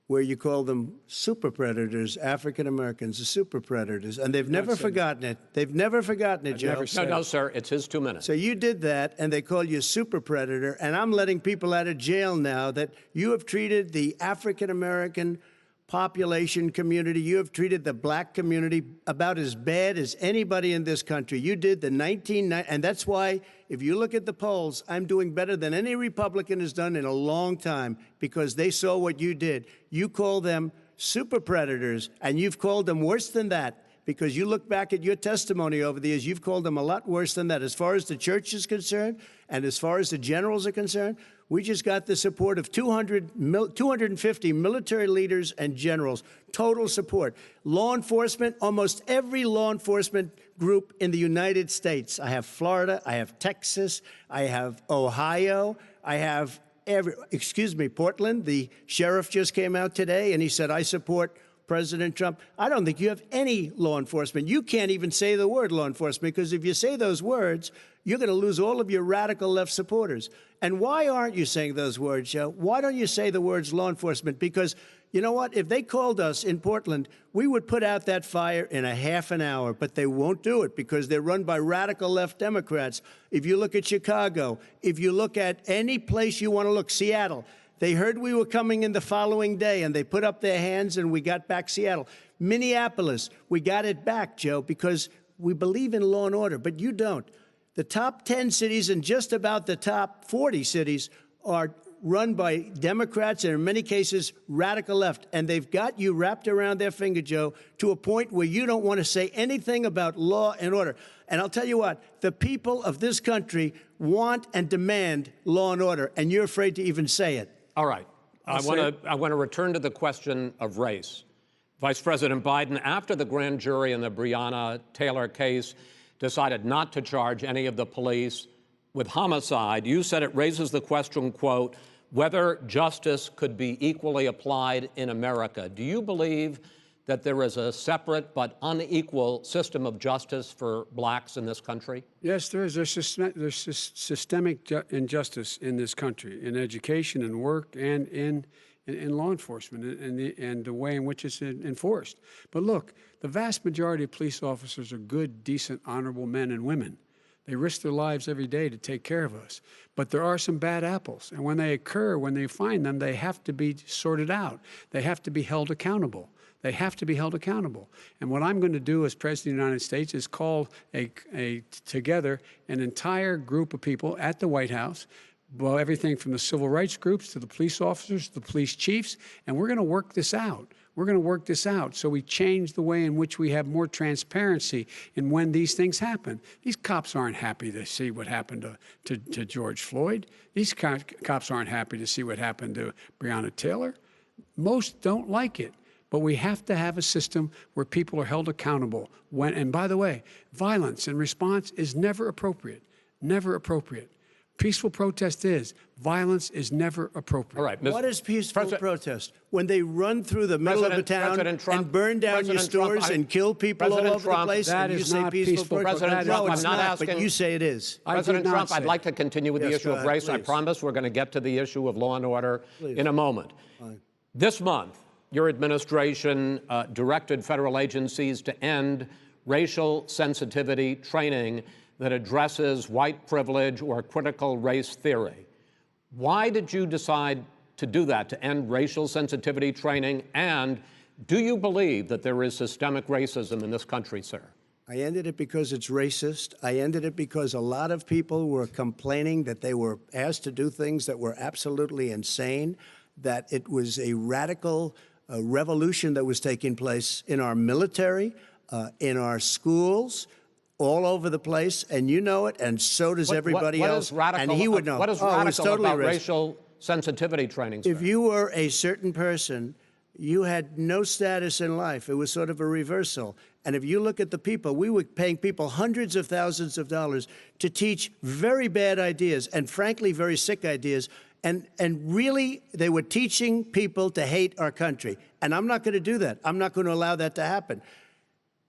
where you call them super predators, African Americans, the super predators, and they've never forgotten it. They've never forgotten it, Joe. No, sir, it's his 2 minutes. So you did that, and they call you a super predator, and I'm letting people out of jail now that you have treated the African American population community, you have treated the black community about as bad as anybody in this country. You did the 1990, and that's why, if you look at the polls, I'm doing better than any Republican has done in a long time, because they saw what you did. You call them super predators, and you've called them worse than that, because you look back at your testimony over the years, you've called them a lot worse than that. As far as the church is concerned, and as far as the generals are concerned, we just got the support of 250 military leaders and generals, total support. Law enforcement, almost every law enforcement group in the United States. I have Florida, I have Texas, I have Ohio, I have Portland. The sheriff just came out today and he said, I support President Trump. I don't think you have any law enforcement. You can't even say the word law enforcement, because if you say those words, you're going to lose all of your radical left supporters. And why aren't you saying those words, Joe? Why don't you say the words law enforcement? Because you know what? If they called us in Portland, we would put out that fire in a half an hour, but they won't do it because they're run by radical left Democrats. If you look at Chicago, if you look at any place you want to look, Seattle, they heard we were coming in the following day, and they put up their hands, and we got back Seattle. Minneapolis, we got it back, Joe, because we believe in law and order, but you don't. The top 10 cities and just about the top 40 cities are run by Democrats and, in many cases, radical left. And they've got you wrapped around their finger, Joe, to a point where you don't want to say anything about law and order. And I'll tell you what, the people of this country want and demand law and order, and you're afraid to even say it. All right. I want to return to the question of race. Vice President Biden, after the grand jury in the Breonna Taylor case decided not to charge any of the police with homicide, you said it raises the question, quote, whether justice could be equally applied in America. Do you believe that there is a separate but unequal system of justice for blacks in this country? Yes, there is. There's systemic injustice in this country, in education and work and in law enforcement and the way in which it's enforced. But look, the vast majority of police officers are good, decent, honorable men and women. They risk their lives every day to take care of us. But there are some bad apples. And when they occur, when they find them, they have to be sorted out. They have to be held accountable. They have to be held accountable. And what I'm going to do as President of the United States is call together an entire group of people at the White House, well, everything from the civil rights groups to the police officers, to the police chiefs, and we're going to work this out. We're going to work this out so we change the way in which we have more transparency in when these things happen. These cops aren't happy to see what happened to George Floyd. These cops aren't happy to see what happened to Breonna Taylor. Most don't like it. But we have to have a system where people are held accountable. And by the way, violence in response is never appropriate. Never appropriate. Peaceful protest is. Violence is never appropriate. All right. What is peaceful protest? When they run through the middle of a town and burn down your stores and kill people all over the place, and you say peaceful protest? President Trump, no, it's I'm not not, asking. But you say it is. President Trump, I'd like to continue with the issue of race. Please. I promise we're going to get to the issue of law and order in a moment. Fine. This month, your administration directed federal agencies to end racial sensitivity training that addresses white privilege or critical race theory. Why did you decide to do that, to end racial sensitivity training? And do you believe that there is systemic racism in this country, sir? I ended it because it's racist. I ended it because a lot of people were complaining that they were asked to do things that were absolutely insane, that it was a radical revolution that was taking place in our military, in our schools, all over the place, and you know it, and so does everybody else. And he would know. What is radical about racial sensitivity training, sir? If you were a certain person, you had no status in life. It was sort of a reversal. And if you look at the people, we were paying people hundreds of thousands of dollars to teach very bad ideas and, frankly, very sick ideas. And really, they were teaching people to hate our country. And I'm not going to do that. I'm not going to allow that to happen.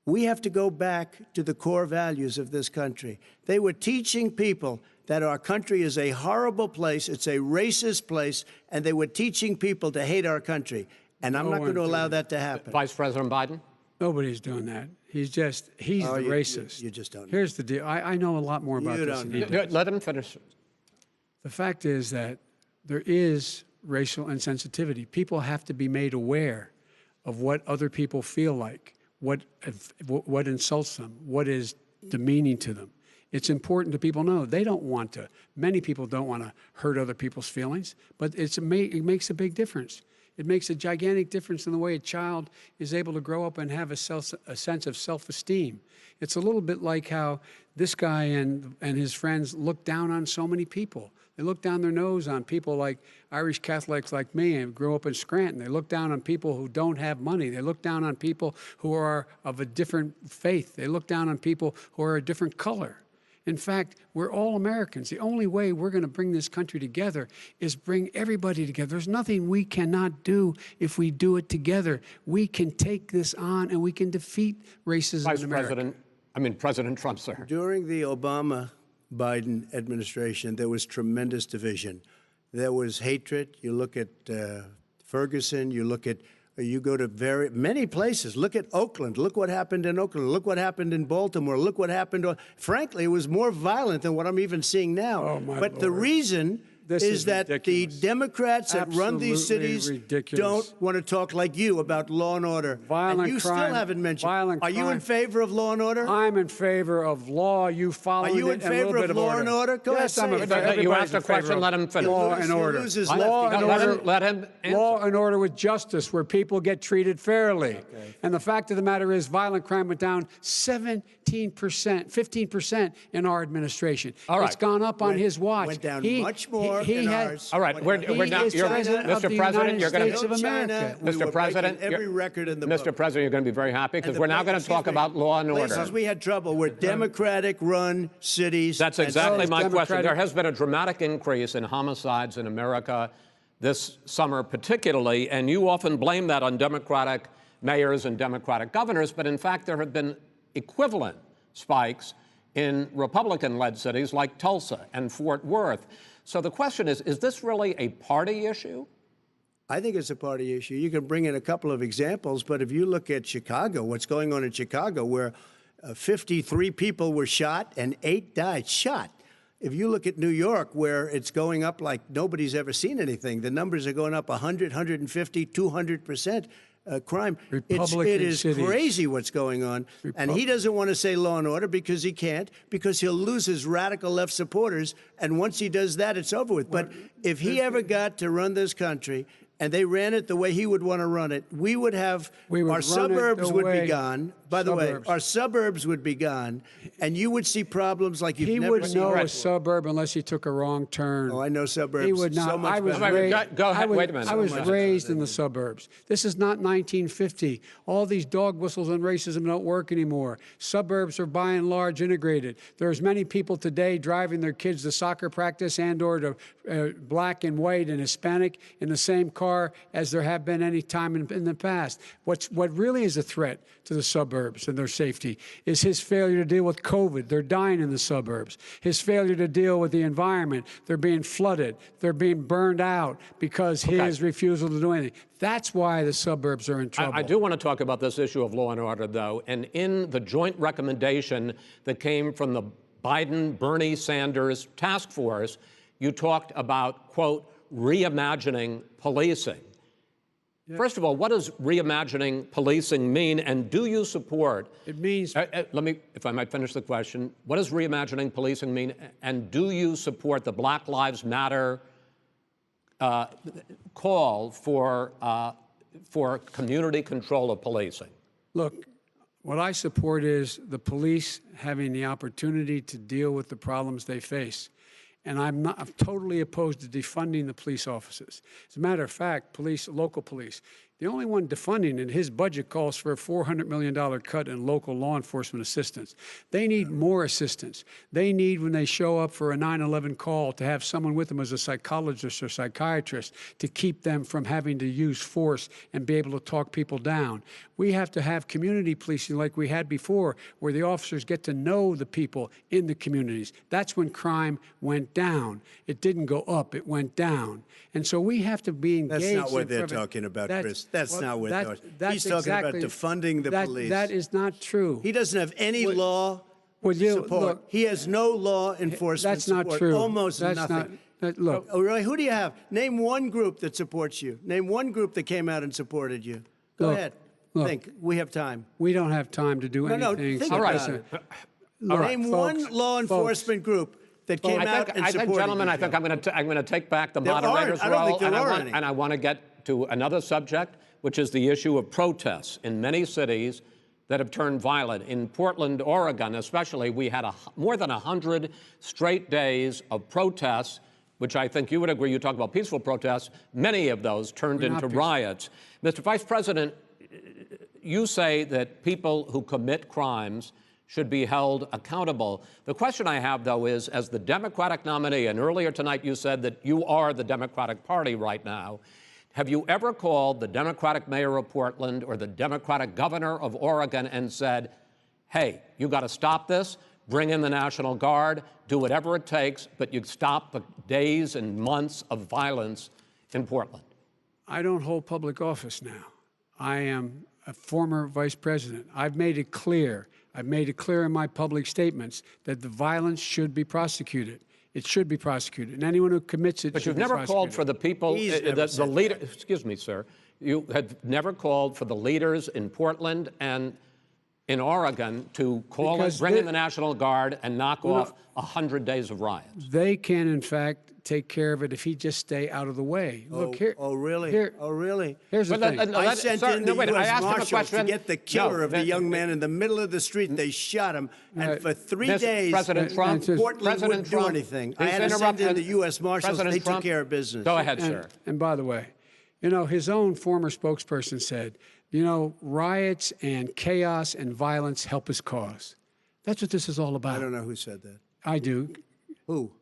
We have to go back to the core values of this country. They were teaching people that our country is a horrible place, it's a racist place, and they were teaching people to hate our country. And I'm not going to allow that to happen. Vice President Biden? Nobody's doing that. He's the racist. You just don't know. Here's the deal. I know a lot more about this than he does. Let him finish. The fact is that there is racial insensitivity. People have to be made aware of what other people feel like, what insults them, what is demeaning to them. It's important to people know they don't want to. Many people don't want to hurt other people's feelings, but it makes a big difference. It makes a gigantic difference in the way a child is able to grow up and have a sense of self-esteem. It's a little bit like how this guy and his friends look down on so many people. They look down their nose on people like Irish Catholics like me and grew up in Scranton. They look down on people who don't have money. They look down on people who are of a different faith. They look down on people who are a different color. In fact, we're all Americans. The only way we're going to bring this country together is bring everybody together. There's nothing we cannot do if we do it together. We can take this on and we can defeat racism in America. President Trump, sir. During the Obama-Biden administration, there was tremendous division. There was hatred. You look at Ferguson, you go to many places. Look at Oakland. Look what happened in Oakland. Look what happened in Baltimore. Look what happened. Frankly, it was more violent than what I'm even seeing now. Oh, my but Lord. The reason is that ridiculous. the Democrats that run these cities don't want to talk like you about law and order. Violent and you crime, still haven't mentioned. violent Are you crime. in favor of law and order? I'm in favor of law. You follow it. Are you in favor of law and order? Go yes, ahead, I'm say in it. favor. You Everybody's asked a in favor question, of let him finish. Law He and order. loses Law lefty. and order. Let him answer. Law and order with justice, where people get treated fairly. Okay. And the fact of the matter is, violent crime went down 15% in our administration. All right. It's gone up on his watch. Went down much more in ours. All right, we're now. Mr. President, you're going to. Mr. President, every record in the book. Mr. President, you're going to be very happy because we're now going to talk about law and order. Places we had trouble were Democratic-run cities. That's exactly my question. Democratic. There has been a dramatic increase in homicides in America this summer, particularly, and you often blame that on Democratic mayors and Democratic governors, but in fact, there have been equivalent spikes in Republican-led cities like Tulsa and Fort Worth. So the question is this really a party issue? I think it's a party issue. You can bring in a couple of examples, but if you look at Chicago, what's going on in Chicago, where 53 people were shot and 8 died, shot. If you look at New York, where it's going up like nobody's ever seen anything, the numbers are going up 100, 150, 200%. Crime. It is crazy what's going on. And he doesn't want to say law and order because he can't, because he'll lose his radical left supporters. And once he does that, it's over with. But if he ever got to run this country and they ran it the way he would want to run it, our suburbs would be gone. By the way, our suburbs would be gone, and you would see problems like you've never seen. He wouldn't know a suburb unless he took a wrong turn. Oh, I know suburbs. He would not. So much Go ahead. Wait a minute. I was raised in the suburbs. This is not 1950. All these dog whistles and racism don't work anymore. Suburbs are by and large integrated. There's many people today driving their kids to soccer practice and/or to black and white and Hispanic in the same car as there have been any time in the past. What really is a threat to the suburbs and their safety is his failure to deal with COVID. They're dying in the suburbs. His failure to deal with the environment. They're being flooded. They're being burned out because his refusal to do anything. That's why the suburbs are in trouble. I do want to talk about this issue of law and order, though. And in the joint recommendation that came from the Biden-Bernie Sanders task force, you talked about, quote, reimagining policing. First of all, what does reimagining policing mean, and do you support? It means Let me, if I might finish the question. What does reimagining policing mean, and do you support the Black Lives Matter call for community control of policing? look, what I support is the police having the opportunity to deal with the problems they face. And I'm totally opposed to defunding the police officers. As a matter of fact, local police, the only one defunding in his budget calls for a $400 million cut in local law enforcement assistance. They need more assistance. They need, when they show up for a 9/11 call, to have someone with them as a psychologist or psychiatrist to keep them from having to use force and be able to talk people down. We have to have community policing like we had before, where the officers get to know the people in the communities. That's when crime went down. It didn't go up, it went down. And so we have to be engaged. That's not what in they're talking about, Chris. That's not what they're talking about. He's talking about defunding the police. That is not true. He doesn't have any law support. Look, he has no law enforcement that's not support. true. Almost that's nothing. Look. Oh, really? Who do you have? Name one group that supports you. Name one group that came out and supported you. Go ahead. Think. We have time. We don't have time to do anything. Think All right. about it. Look, Name folks, one law enforcement group that came out and I supported think, gentlemen, you. I think I'm going to take back the There moderator's aren't. I don't role, think there are any. and I want to get to another subject, which is the issue of protests in many cities that have turned violent. In Portland, Oregon, especially, we had more than 100 straight days of protests, which I think you would agree. You talk about peaceful protests. Many of those turned into riots. Mr. Vice President, you say that people who commit crimes should be held accountable. The question I have, though, is, as the Democratic nominee, and earlier tonight you said that you are the Democratic Party right now, have you ever called the Democratic mayor of Portland or the Democratic governor of Oregon and said, hey, you got to stop this, bring in the National Guard, do whatever it takes, but you stop the days and months of violence in Portland? I don't hold public office now. I am a former vice president. I've made it clear in my public statements that the violence should be prosecuted. It should be prosecuted, and anyone who commits it But should you've be never prosecuted. called for the people, the leader. that. Excuse me, sir. You have never called for the leaders in Portland and in Oregon to bring in the National Guard and knock off 100 days of riots. They can, in fact, take care of it if he just stay out of the way. Look here. Oh, really? Here, Oh, really? Here's the thing. I sent in the U.S. I asked him a Marshals to question. get the killer No, of the young man in the middle of the street. They shot him, and for 3 days, President Trump, Portland wouldn't do anything. I had to send in the U.S. Marshals. They took care of business. Go ahead, sir. And by the way, you know, his own former spokesperson said, you know, riots and chaos and violence help his cause. That's what this is all about. I don't know who said that. I do. Who?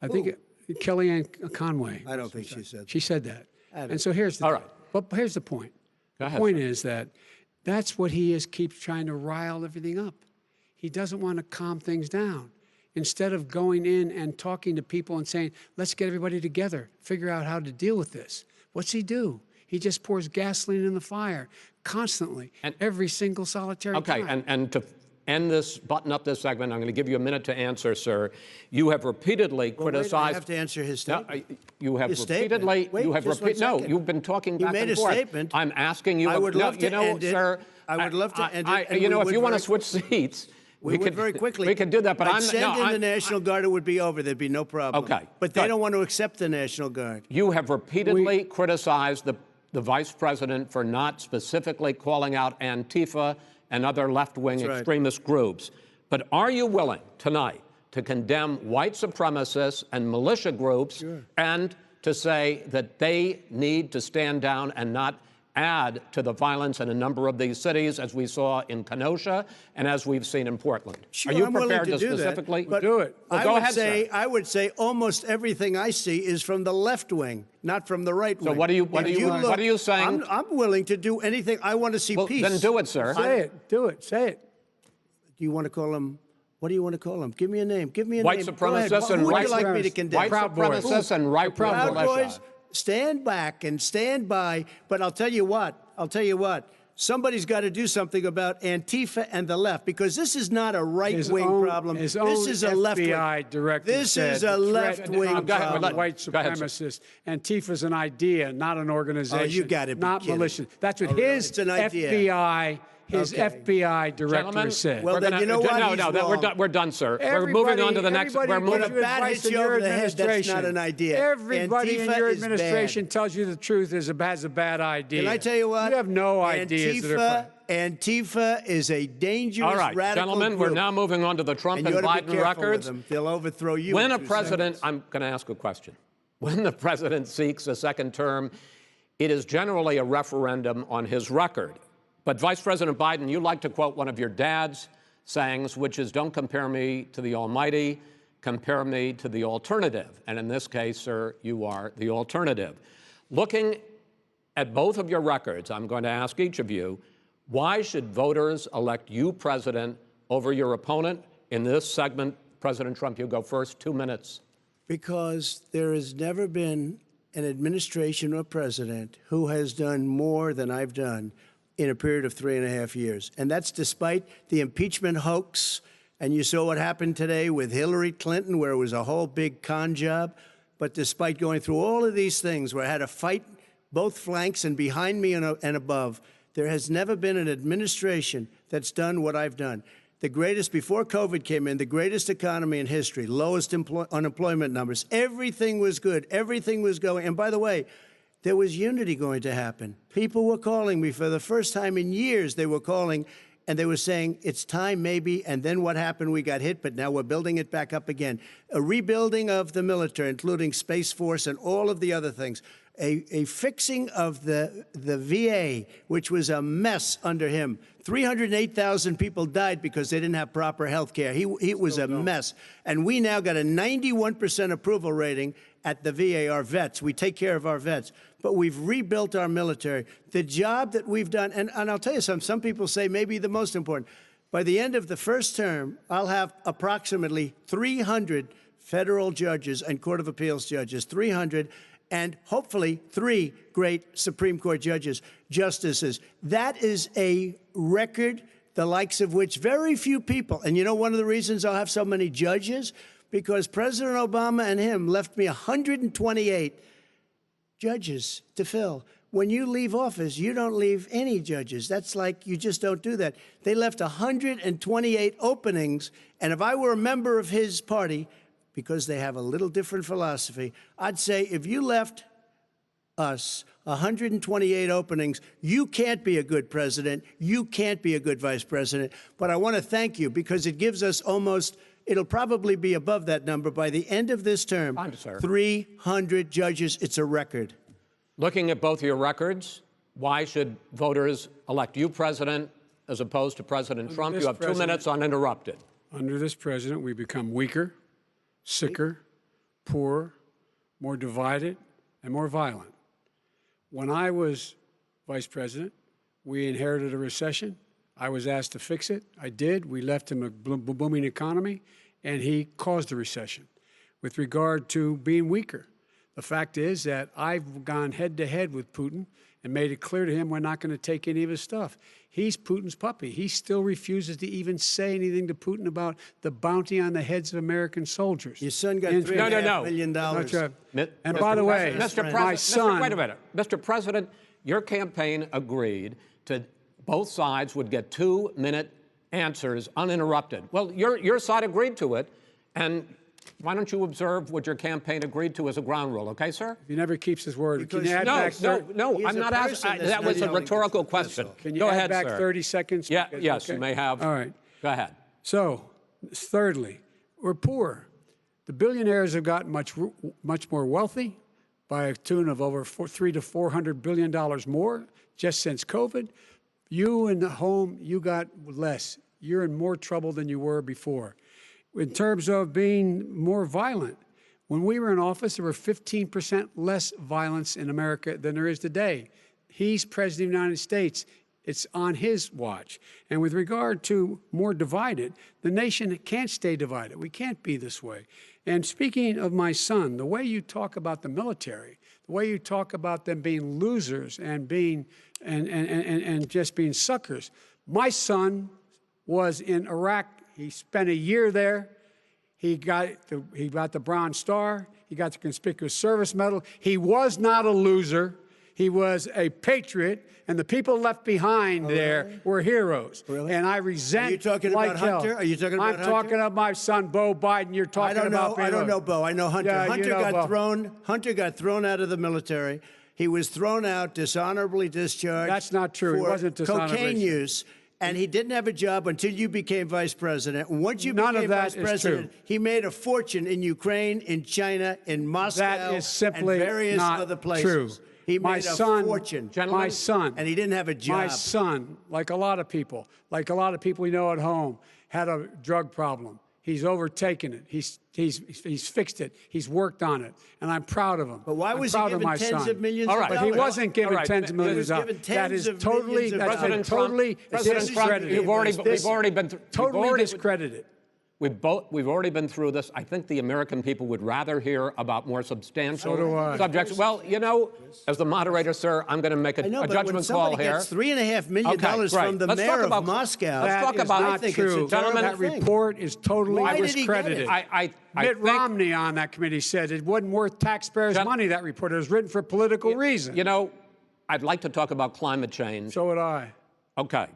I think Kellyanne Conway. I don't think she said that. She said that. And so here's the All right. But here's the point. Go ahead, The point sir. is that that's what he is, keeps trying to rile everything up. He doesn't want to calm things down. Instead of going in and talking to people and saying, let's get everybody together, figure out how to deal with this. What's he do? He just pours gasoline in the fire constantly, and every single solitary time. Okay, and to end this, button up this segment, I'm going to give you a minute to answer, sir. You have repeatedly criticized. I have to answer his No, statement. you have His statement. repeatedly. Wait, you have just one no. second. You've been talking You back made and a forth. statement. I'm asking you. I would love to you know, end it. sir. I would love to end it, and you we know, if would you want to very switch seats, We would could very quickly. We could do that, but I'd send in I'm- the National Guard. It would be over. There'd be no problem. Okay, But they good. don't want to accept the National Guard. You have repeatedly criticized the vice president for not specifically calling out Antifa and other left-wing That's right. extremist groups. But are you willing tonight to condemn white supremacists and militia groups and to say that they need to stand down and not add to the violence in a number of these cities, as we saw in Kenosha and as we've seen in Portland? Sure, are you I'm willing prepared to do specifically that, but do it? Well, I go would ahead, say, sir. I would say almost everything I see is from the left wing, not from the right wing. So what are you If saying? I'm willing to do anything. I want to see Well, peace. then do it, sir. Say it. Do it. Say it. Do you want to call him? What do you want to call him? Give me a name. Give me a White name. Go ahead. supremacists and Who would right you like me to supremacists. condemn? White Proud Boys. supremacists and right-wing Proud militia. Boys, stand back and stand by. But I'll tell you what. somebody's got to do something about Antifa and the left, because this is not a right-wing problem. His This own is a left-wing. FBI director This said is a the threat left-wing of problem. white Go ahead, sir. supremacists. Antifa's an idea, not an organization. Oh, you gotta be not kidding. militia. That's what Oh, really? his It's an idea. His Okay. FBI director Gentlemen, said. Well, we're then gonna- you know what? No, He's no, wrong. we're done, sir. We're moving on to the next. We're Everybody moving. gives you When a bat advice hits in you your over the head, that's not administration. an idea. Everybody in Antifa your is bad. administration tells you the truth has a bad idea. Can I tell you what? You have no ideas that are Antifa is a dangerous, All right, radical gentlemen, group. we're now moving on to the Trump And and you ought to be Biden careful with records. them. They'll overthrow you. When in a 2 president, seconds. I'm going to ask a question. When the president seeks a second term, it is generally a referendum on his record. But Vice President Biden, you like to quote one of your dad's sayings, which is, don't compare me to the almighty, compare me to the alternative. And in this case, sir, you are the alternative. Looking at both of your records, I'm going to ask each of you, why should voters elect you president over your opponent? In this segment, President Trump, you go first, 2 minutes. Because there has never been an administration or president who has done more than I've done in a period of 3.5 years. And that's despite the impeachment hoax. And you saw what happened today with Hillary Clinton, where it was a whole big con job. But despite going through all of these things, where I had to fight both flanks and behind me and above, there has never been an administration that's done what I've done. The greatest, before COVID came in, the greatest economy in history, lowest unemployment numbers. Everything was good. Everything was going. And by the way, there was unity going to happen. People were calling me for the first time in years. They were calling and they were saying, it's time maybe. And then what happened? We got hit, but now we're building it back up again. A rebuilding of the military, including Space Force and all of the other things. A fixing of the VA, which was a mess under him. 308,000 people died because they didn't have proper health care. It was a mess. And we now got a 91% approval rating at the VA, our vets. We take care of our vets. But we've rebuilt our military. The job that we've done, and I'll tell you something, some people say maybe the most important. By the end of the first term, I'll have approximately 300 federal judges and Court of Appeals judges, 300, and hopefully 3 great Supreme Court justices. That is a record, the likes of which very few people, and you know one of the reasons I'll have so many judges? Because President Obama and him left me 128 judges to fill. When you leave office, you don't leave any judges. That's like you just don't do that. They left 128 openings, and if I were a member of his party, because they have a little different philosophy, I'd say if you left us 128 openings, you can't be a good president, you can't be a good vice president. But I want to thank you because it gives us almost, it'll probably be above that number by the end of this term. 300 judges, it's a record. Looking at both your records, why should voters elect you president as opposed to President Trump? You have 2 minutes uninterrupted. Under this president, we become weaker, sicker, poorer, more divided, and more violent. When I was vice president, we inherited a recession. I was asked to fix it. I did. We left him a booming economy, and he caused the recession. With regard to being weaker, the fact is that I've gone head-to-head with Putin and made it clear to him we're not going to take any of his stuff. He's Putin's puppy. He still refuses to even say anything to Putin about the bounty on the heads of American soldiers. Your son got $3.5 million. And by the way, my son... Wait a minute. Mr. President, your campaign agreed to both sides would get 2-minute answers uninterrupted. Well, your side agreed to it, and why don't you observe what your campaign agreed to as a ground rule, okay, sir? He never keeps his word. Can you add No, back no, I'm not asking. That was a rhetorical question. Can you Go add ahead, back sir. 30 seconds? Yeah, Because- yes, okay. you may have. All right. Go ahead. So, thirdly, we're poor. The billionaires have gotten much more wealthy by a tune of over $300 to $400 billion more just since COVID. You in the home, you got less. You're in more trouble than you were before. In terms of being more violent, when we were in office, there were 15% less violence in America than there is today. He's president of the United States. It's on his watch. And with regard to more divided, the nation can't stay divided. We can't be this way. And speaking of my son, the way you talk about the military, The way you talk about them being losers and being and just being suckers. My son was in Iraq. He spent a year there. He got the Bronze Star. He got the Conspicuous Service Medal. He was not a loser. He was a patriot, and the people left behind there were heroes. Really? And I resent. Are you talking like about hell. Hunter? Are you talking about Hunter? I'm talking about my son, Beau Biden. You're talking about. I don't know Beau. I know Hunter. Yeah, Hunter you know got Beau. thrown. Hunter got thrown out of the military. He was thrown out, dishonorably discharged. That's not true. He For wasn't dishonorably cocaine use. And he didn't have a job until you became vice president. And once you None became of that vice is president, true. he made a fortune in Ukraine, in China, in Moscow, That is simply and various not other places. true. He My made a son, fortune. My son, and he didn't have a job. My son, like a lot of people we know at home, had a drug problem. He's overtaken it. He's fixed it. He's worked on it, and I'm proud of him. But why was he proud of given my tens son. of millions All of right. dollars? But he wasn't given All right. tens of millions He was of dollars. given That tens is of totally, millions of that's been dollars. totally President Trump, discredited. we've already been Totally discredited. We've already been through this. I think the American people would rather hear about more substantial So do I. subjects. Well, you know, as the moderator, sir, I'm going to make a I know, but when judgment call somebody here. gets $3.5 million Okay, great. from the Let's talk mayor about- of Moscow, let's That talk is about- not I think true. it's a terrible That thing. report is totally Why did he get it? discredited. I Mitt think, Romney on that committee said it wasn't worth taxpayers' money, that report. It was written for political reasons. you know, I'd like to talk about climate change. So would I. Okay.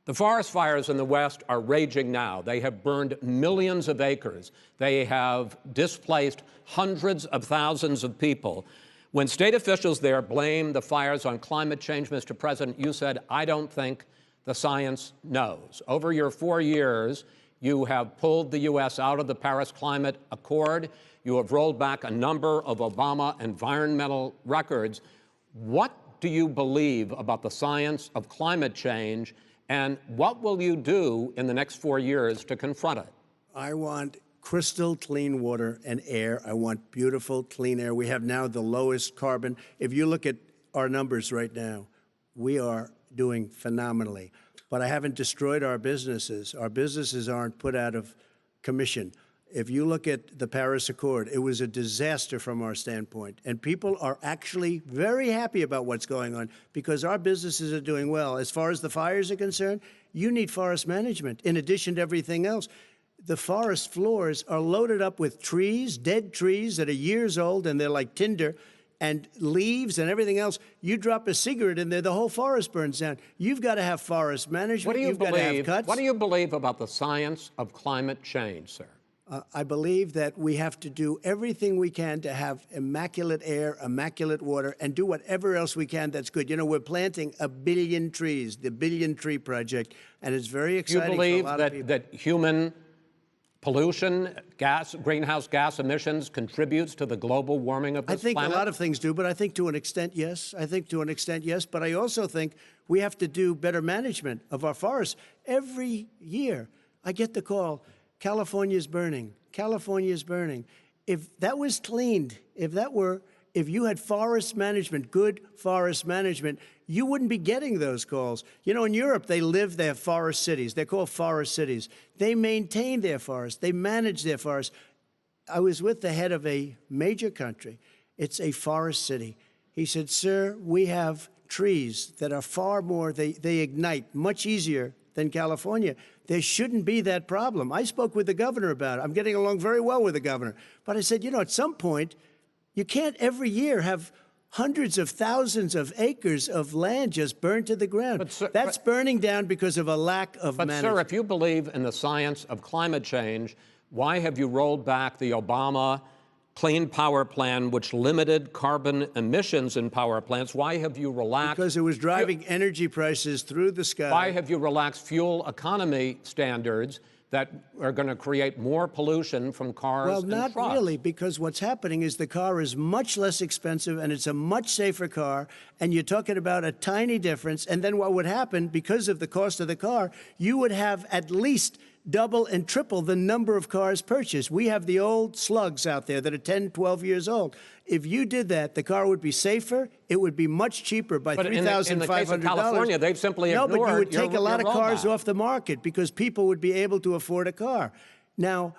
The forest fires in the West are raging now. They have burned millions of acres. They have displaced hundreds of thousands of people. When state officials there blame the fires on climate change, Mr. President, you said, I don't think the science knows. Over your 4 years, you have pulled the U.S. out of the Paris Climate Accord. You have rolled back a number of Obama environmental records. What do you believe about the science of climate change? And what will you do in the next 4 years to confront it? I want crystal clean water and air. I want beautiful, clean air. We have now the lowest carbon. If you look at our numbers right now, we are doing phenomenally. But I haven't destroyed our businesses. Our businesses aren't put out of commission. If you look at the Paris Accord, it was a disaster from our standpoint. And people are actually very happy about what's going on because our businesses are doing well. As far as the fires are concerned, you need forest management in addition to everything else. The forest floors are loaded up with trees, dead trees that are years old, and they're like tinder, and leaves and everything else. You drop a cigarette in there, the whole forest burns down. You've got to have forest management. What do you You've got to have cuts. What do you believe about the science of climate change, sir? I believe that we have to do everything we can to have immaculate air, immaculate water, and do whatever else we can that's good. You know, we're planting 1 billion trees, the Billion Tree Project, and it's very Do you exciting believe for a lot of people. that human pollution, greenhouse gas emissions contributes to the global warming of this I think planet? a lot of things do, but I think to an extent, yes. I think to an extent, yes. But I also think we have to do better management of our forests. Every year, I get the call, California's burning. California's burning. If that was cleaned, if you had forest management, good forest management, you wouldn't be getting those calls. You know, in Europe, they have forest cities. They're called forest cities. They maintain their forests. They manage their forests. I was with the head of a major country. It's a forest city. He said, sir, we have trees that are far more, they ignite much easier than California. There shouldn't be that problem. I spoke with the governor about it. I'm getting along very well with the governor. But I said, you know, at some point, you can't every year have hundreds of thousands of acres of land just burned to the ground. But, sir, That's burning down because of a lack of But, management. sir, if you believe in the science of climate change, why have you rolled back the Obama Clean Power Plan, which limited carbon emissions in power plants? Why have you relaxed? Because it was driving energy prices through the sky. Why have you relaxed fuel economy standards that are going to create more pollution from cars Well, and not trucks? really, because what's happening is the car is much less expensive and it's a much safer car, and you're talking about a tiny difference. And then what would happen, because of the cost of the car, you would have at least double and triple the number of cars purchased. We have the old slugs out there that are 10, 12 years old. If you did that, the car would be safer. It would be much cheaper by But $3,500. in the case of California, they've simply No, but you ignored would take your a lot of cars rollback. off the market because people would be able to afford a car. Now,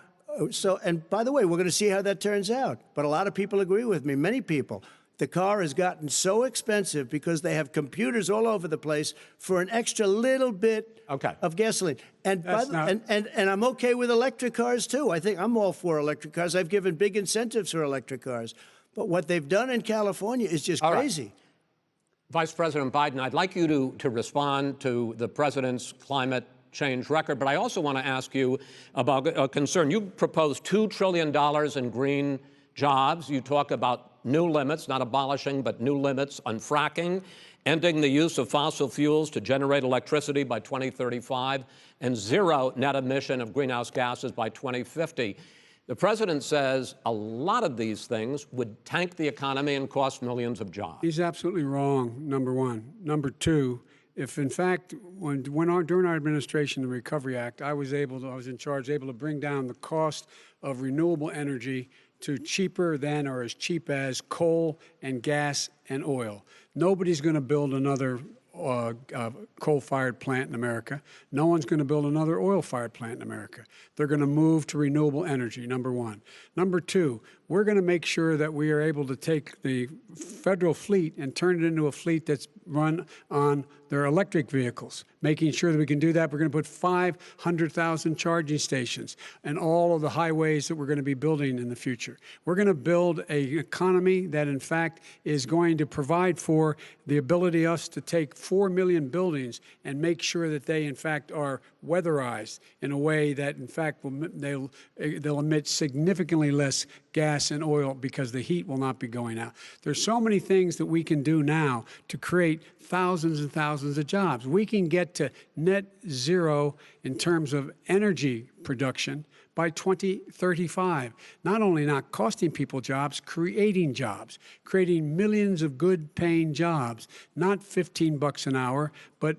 and by the way, we're going to see how that turns out. But a lot of people agree with me, many people. The car has gotten so expensive because they have computers all over the place for an extra little bit of gasoline. And, and I'm okay with electric cars, too. I think I'm all for electric cars. I've given big incentives for electric cars. But what they've done in California is just crazy. Right. Vice President Biden, I'd like you to respond to the president's climate change record, but I also want to ask you about a concern. You proposed $2 trillion in green jobs. You talk about new limits, not abolishing, but new limits on fracking, ending the use of fossil fuels to generate electricity by 2035, and zero net emission of greenhouse gases by 2050. The president says a lot of these things would tank the economy and cost millions of jobs. He's absolutely wrong, number one. Number two, if in fact, during our administration, the Recovery Act, I was in charge, able to bring down the cost of renewable energy to cheaper than or as cheap as coal and gas and oil. Nobody's going to build another coal-fired plant in America. No one's going to build another oil-fired plant in America. They're going to move to renewable energy, number one. Number two, we're going to make sure that we are able to take the federal fleet and turn it into a fleet that's run on their electric vehicles. Making sure that we can do that, we're going to put 500,000 charging stations and all of the highways that we're going to be building in the future. We're going to build an economy that, in fact, is going to provide for the ability of us to take 4 million buildings and make sure that they, in fact, are weatherized in a way that, in fact, they'll emit significantly less gas and oil because the heat will not be going out. There's so many things that we can do now to create thousands and thousands of jobs. We can get to net zero in terms of energy production by 2035. Not only not costing people jobs, creating millions of good paying jobs, not $15 an hour, but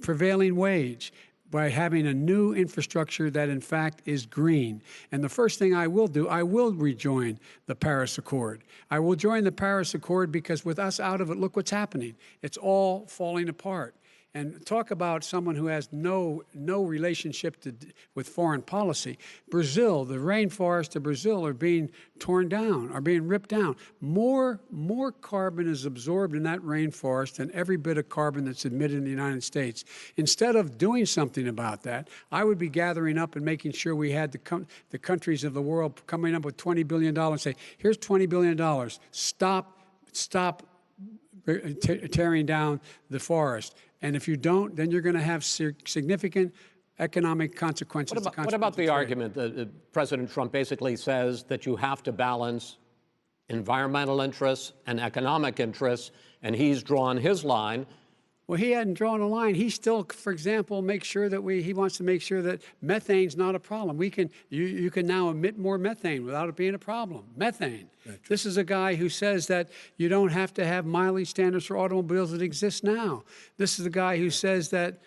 prevailing wage, by having a new infrastructure that, in fact, is green. And the first thing I will do, I will rejoin the Paris Accord. I will join the Paris Accord because with us out of it, look what's happening. It's all falling apart. And talk about someone who has no relationship with foreign policy. Brazil, the rainforests of Brazil are being torn down, are being ripped down. More carbon is absorbed in that rainforest than every bit of carbon that's emitted in the United States. Instead of doing something about that, I would be gathering up and making sure we had the countries of the world coming up with $20 billion and say, here's $20 billion. Stop tearing down the forest. And if you don't, then you're going to have significant economic consequences. What about the argument that President Trump basically says that you have to balance environmental interests and economic interests, and he's drawn his line? Well, he hadn't drawn a line. He still, for example, makes sure that he wants to make sure that methane's not a problem. You can now emit more methane without it being a problem. Methane. This is a guy who says that you don't have to have mileage standards for automobiles that exist now. This is a guy who says that,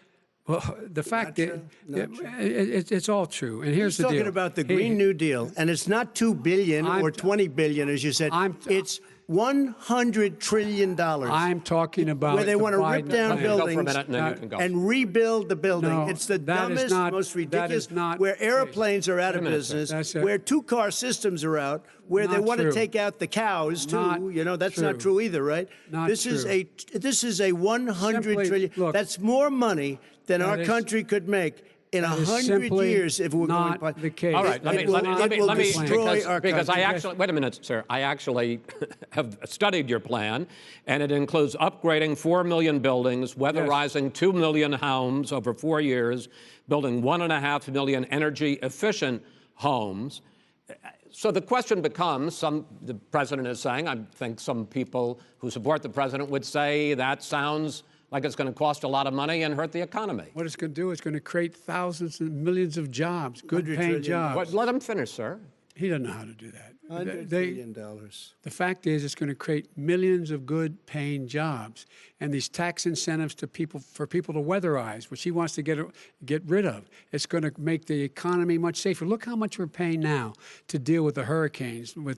well, the fact that it's all true. And here's the deal. He's talking about the Green New Deal, and it's not $2 billion or $20 billion, as you said. It's $100 trillion. I'm talking about where they want to rip down buildings and rebuild the building. No, it's the dumbest, most ridiculous. Where airplanes are out of business, where two-car systems are out, where they want to take out the cows too. You know, that's not true either, right? This is a $100 trillion. Look, that's more money than our country could make in 100 years if we're going to the case. All right, let me destroy our because country. I actually wait a minute, sir. I actually have studied your plan, and it includes upgrading 4 million buildings, weatherizing 2 million homes over 4 years, building 1.5 million energy-efficient homes. So the question becomes: the president is saying, I think some people who support the president would say that sounds like it's going to cost a lot of money and hurt the economy. What it's going to do is going to create thousands and millions of jobs, good-paying jobs. Let him finish, sir. He doesn't know how to do that. $100 billion. The fact is, it's going to create millions of good-paying jobs, and these tax incentives for people to weatherize, which he wants to get rid of. It's going to make the economy much safer. Look how much we're paying now to deal with the hurricanes. By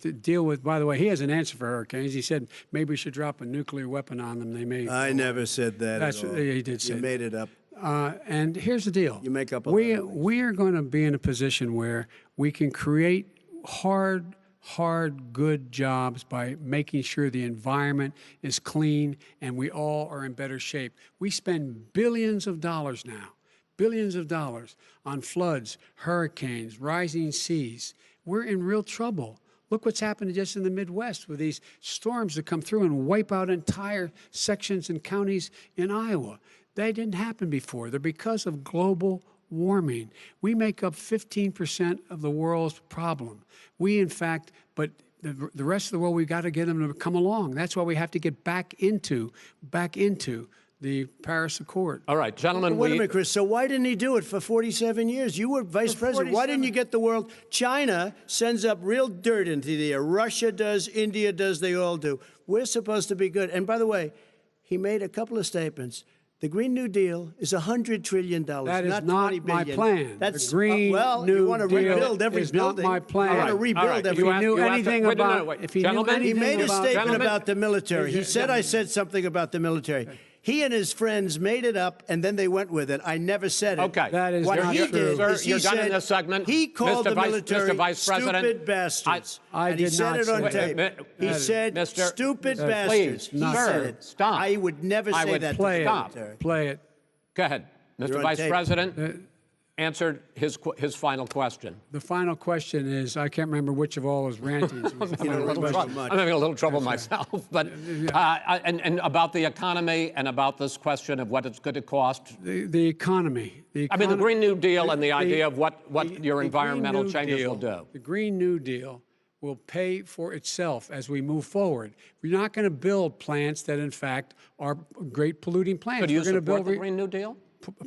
the way, he has an answer for hurricanes. He said maybe we should drop a nuclear weapon on them. They may. I never said that. That's at all. He did say. You made it up. And here's the deal. You make up a we are going to be in a position where we can create hard hard, good jobs by making sure the environment is clean and we all are in better shape. We spend billions of dollars now, billions of dollars on floods, hurricanes, rising seas. We're in real trouble. Look what's happened just in the Midwest with these storms that come through and wipe out entire sections and counties in Iowa. They didn't happen before. They're because of global warming. We make up 15% of the world's problem. We, in fact, but the rest of the world, we've got to get them to come along. That's why we have to get back into the Paris Accord. All right, gentlemen. Wait a minute, Chris. So why didn't he do it for 47 years? You were vice president. Why didn't you get the world? China sends up real dirt into the air. Russia does. India does. They all do. We're supposed to be good. And by the way, he made a couple of statements. The Green New Deal is $100 trillion, That is not not $20 my billion. plan. That's the Green well, New you want to Deal rebuild every is building. not my plan. You want to All rebuild right. every. If he knew anything about, wait. if he Gentlemen, knew He anything made a about, statement Gentlemen. about the military. He said I said something about the military. He and his friends made it up, and then they went with it. I never said it. Okay. That is What not he true. did Sir, is he you're done in said this segment. he called Mr. the Vice- military Mr. Vice President, stupid bastards. I and he did said not it on say tape. that. He said Mr. stupid Please, bastards. He not- said Sir, it. stop. I would never I say would that to play the it. military. Play it. Go ahead. You're Mr. on Vice tape. President answered his final question. The final question is, I can't remember which of all his rantings. You don't remember much. I'm having a little trouble myself, but and about the economy and about this question of what it's going to cost. The economy. I mean, the Green New Deal and the idea of what your the environmental Green New changes Deal- will do. The Green New Deal will pay for itself as we move forward. We're not going to build plants that, in fact, are great polluting plants. So do you We're going to support build the Green New Deal?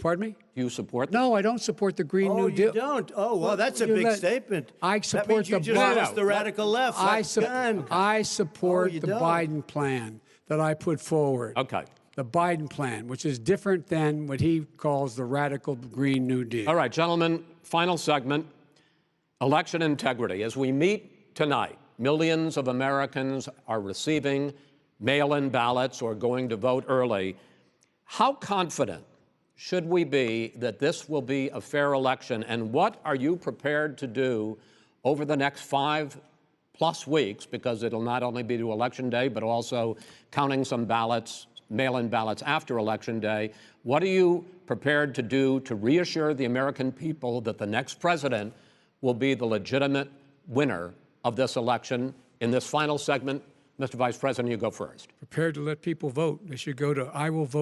Pardon me? Do you support? No, I don't support the Green Oh, New Deal. you don't? Oh, well, that's a You big let- statement. I That support means you the just Biden- lost the radical left. I Like, support Oh, you the don't? Biden plan that I put forward. Okay. The Biden plan, which is different than what he calls the radical Green New Deal. All right, gentlemen, final segment, election integrity. As we meet tonight, millions of Americans are receiving mail-in ballots or going to vote early. How confident should we be that this will be a fair election, and what are you prepared to do over the next 5+ weeks, because it'll not only be to Election Day, but also counting some ballots, mail-in ballots after Election Day. What are you prepared to do to reassure the American people that the next president will be the legitimate winner of this election? In this final segment, Mr. Vice President, you go first. Prepared to let people vote. They should go to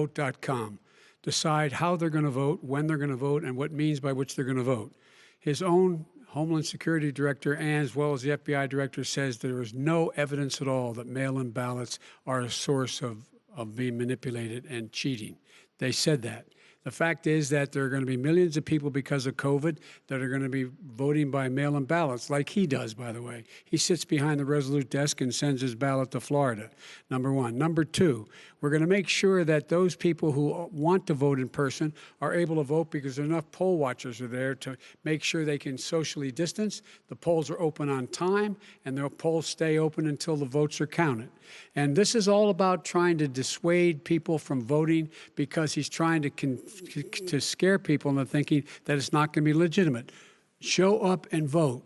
iwillvote.com, decide how they're going to vote, when they're going to vote, and what means by which they're going to vote. His own Homeland Security Director, and as well as the FBI Director, says there is no evidence at all that mail-in ballots are a source of being manipulated and cheating. They said that. The fact is that there are going to be millions of people because of COVID that are going to be voting by mail-in ballots, like he does, by the way. He sits behind the Resolute desk and sends his ballot to Florida, number one. Number two, we're going to make sure that those people who want to vote in person are able to vote because enough poll watchers are there to make sure they can socially distance. The polls are open on time, and the polls stay open until the votes are counted. And this is all about trying to dissuade people from voting because he's trying to scare people into thinking that it's not going to be legitimate. Show up and vote.